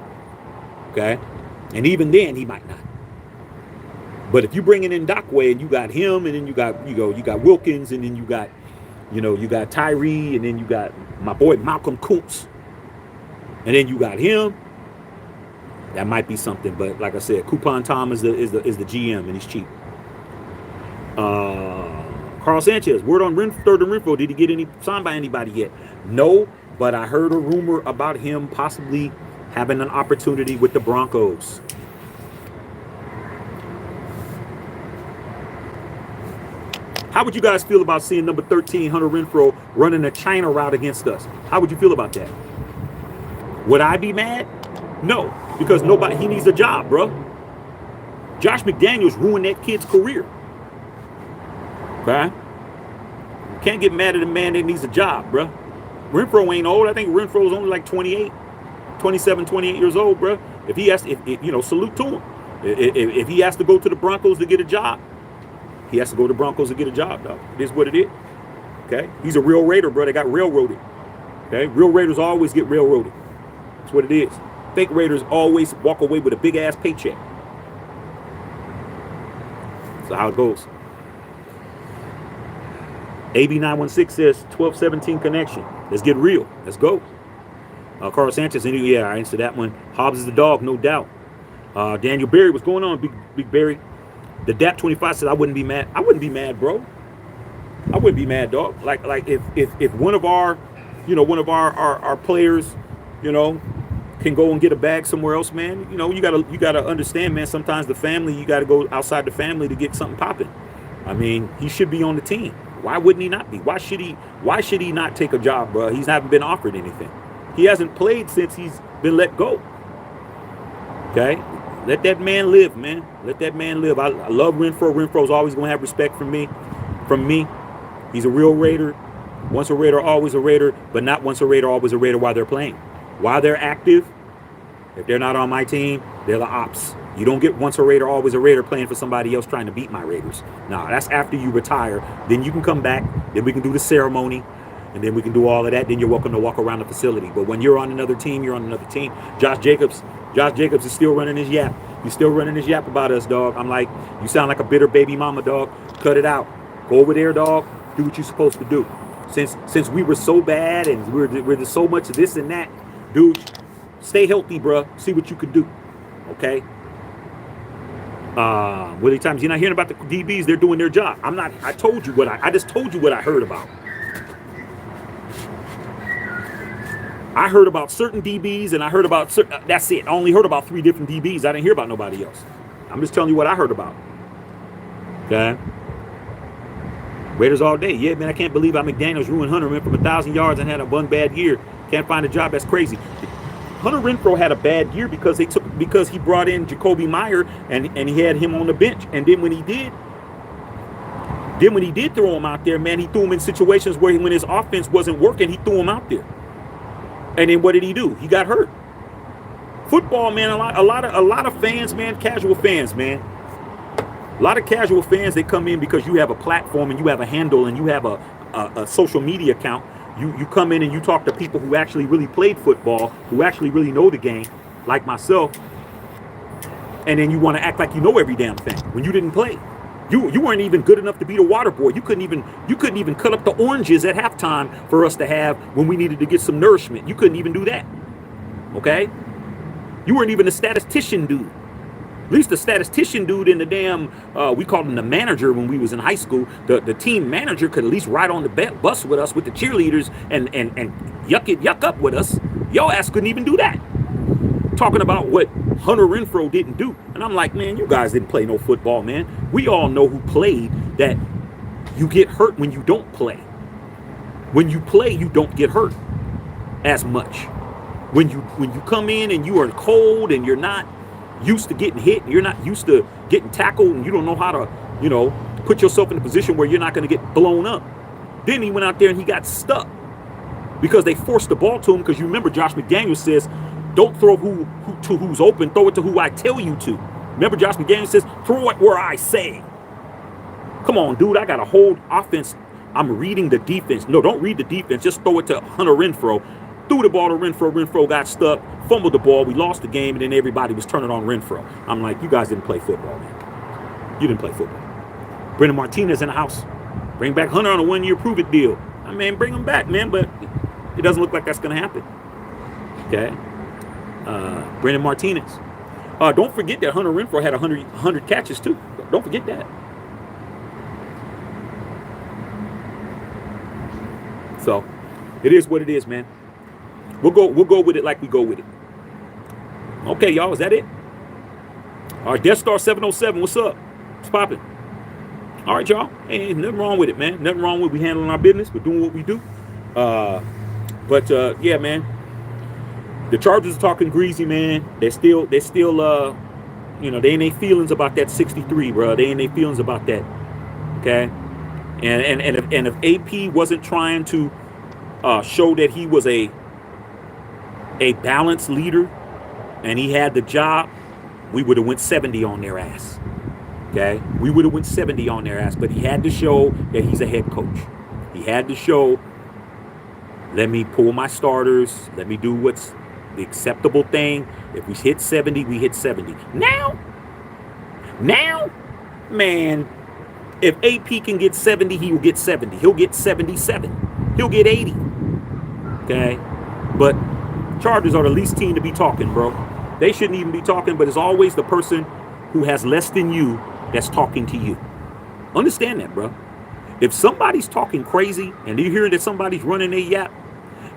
Okay? And even then he might not. But if you bring in Ndakwe and you got him, and then you got Wilkins, and then you got Tyree, and then you got my boy Malcolm Kuntz, and then you got him, that might be something. But like I said, Coupon Tom is the GM, and he's cheap. Carl Sanchez, word on third and Renfro. Did he get signed by anybody yet? No, but I heard a rumor about him possibly having an opportunity with the Broncos. How would you guys feel about seeing number 13, Hunter Renfrow, running a China route against us? How would you feel about that? Would I be mad? No, because he needs a job, bro. Josh McDaniels ruined that kid's career. Okay? Can't get mad at a man that needs a job, bro. Renfrow ain't old. I think Renfrow's only like 28, 27, 28 years old, bro. If he has, salute to him. If he has to go to the Broncos to get a job, he has to go to the Broncos to get a job, dog. It is what it is. Okay? He's a real Raider, bro. They got railroaded. Okay? Real Raiders always get railroaded. That's what it is. Fake Raiders always walk away with a big-ass paycheck. That's how it goes. AB916 says 1217 connection. Let's get real. Let's go. Carl Sanchez, I answered that one. Hobbs is the dog, no doubt. Daniel Berry, what's going on, Big Berry? The DAP25 says I wouldn't be mad. I wouldn't be mad, bro. I wouldn't be mad, dog. Like if one of our players, can go and get a bag somewhere else, man. You gotta understand, man. Sometimes the family, you gotta go outside the family to get something popping. I mean, he should be on the team. Why wouldn't he not be? Why should he not take a job, bro? He's not been offered anything. He hasn't played since he's been let go. Okay? Let that man live, man. Let that man live. I love Renfrow. Renfrow's always going to have respect from me. He's a real Raider. Once a Raider, always a Raider, but not once a Raider, always a Raider while they're playing. While they're active, if they're not on my team, they're the ops. You don't get once a Raider, always a Raider playing for somebody else trying to beat my Raiders. Nah, that's after you retire. Then you can come back. Then we can do the ceremony. And then we can do all of that. Then you're welcome to walk around the facility. But when you're on another team, you're on another team. Josh Jacobs is still running his yap. He's still running his yap about us, dog. I'm like, you sound like a bitter baby mama, dog. Cut it out. Go over there, dog. Do what you're supposed to do. Since we were so bad and we're just so much of this and that, dude, stay healthy, bro. See what you can do. Okay? Willie Times, you're not hearing about the DBs. They're doing their job. I told you I just told you what I heard about. I heard about certain DBs and I heard about that's it. I only heard about 3 different DBs. I didn't hear about nobody else. I'm just telling you what I heard about. Okay? Raiders all day. Yeah, man, I can't believe how McDaniels ruined Hunter went from 1,000 yards and had a one bad year. Can't find a job. That's crazy. Hunter Renfrow had a bad year because he brought in Jacoby Meyer and he had him on the bench. And then when he did, Then when he did throw him out there, man, he threw him in situations where when his offense wasn't working, he threw him out there. And then what did he do? He got hurt. Football, man, a lot of fans, man, casual fans, man. A lot of casual fans, they come in because you have a platform and you have a handle and you have a social media account. You come in and you talk to people who actually really played football, who actually really know the game, like myself. And then you want to act like you know every damn thing when you didn't play. You weren't even good enough to be the water boy. You couldn't even cut up the oranges at halftime for us to have when we needed to get some nourishment. You couldn't even do that. Okay? You weren't even a statistician dude. At least the statistician dude in the damn, we called him the manager when we was in high school. The team manager could at least ride on the bus with us with the cheerleaders and yuck up with us. Your ass couldn't even do that. Talking about what Hunter Renfrow didn't do. And I'm like, man, you guys didn't play no football, man. We all know who played that you get hurt when you don't play. When you play, you don't get hurt as much. When you come in and you are cold and you're not used to getting hit, and you're not used to getting tackled, and you don't know how to, put yourself in a position where you're not going to get blown up. Then he went out there and he got stuck because they forced the ball to him. Because you remember Josh McDaniels says, don't throw to who's open, throw it to who I tell you to. Remember Josh McDaniels says, throw it where I say. Come on, dude, I got a whole offense. I'm reading the defense. No, don't read the defense. Just throw it to Hunter Renfrow. Threw the ball to Renfrow. Renfrow got stuck, fumbled the ball. We lost the game, and then everybody was turning on Renfrow. I'm like, you guys didn't play football, man. You didn't play football. Brendan Martinez in the house. Bring back Hunter on a 1-year prove-it deal. I mean, bring him back, man, but it doesn't look like that's going to happen. Okay? Brendan Martinez. Don't forget that Hunter Renfrow had 100 catches, too. Don't forget that. So, it is what it is, man. We'll go with it like we go with it. Okay, y'all, is that it? All right, Death Star 707, what's up? What's popping? All right, y'all. Hey, nothing wrong with it, man. Nothing wrong with we handling our business. We're doing what we do. Yeah, man. The Chargers are talking greasy, man. They're still, they ain't their feelings about that 63, bro. They ain't their feelings about that. Okay? And if AP wasn't trying to show that he was a balanced leader and he had the job, we would have went 70 on their ass. Okay? We would have went 70 on their ass. But he had to show that he's a head coach. He had to show, let me pull my starters. Let me do what's the acceptable thing. If we hit 70, we hit 70. Now, man, if AP can get 70, he will get 70. He'll get 77. He'll get 80. Okay? But Chargers are the least team to be talking, bro. They shouldn't even be talking, but it's always the person who has less than you that's talking to you. Understand that, bro. If somebody's talking crazy and you hear that somebody's running a yap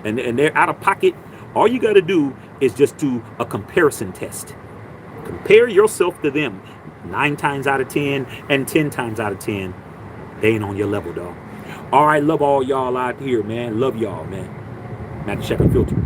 and they're out of pocket, all you got to do is just do a comparison test. Compare yourself to them. 9 times out of 10 and 10 times out of 10, they ain't on your level, dog. All right, love all y'all out here, man. Love y'all, man. Matt the Shepherd Filter.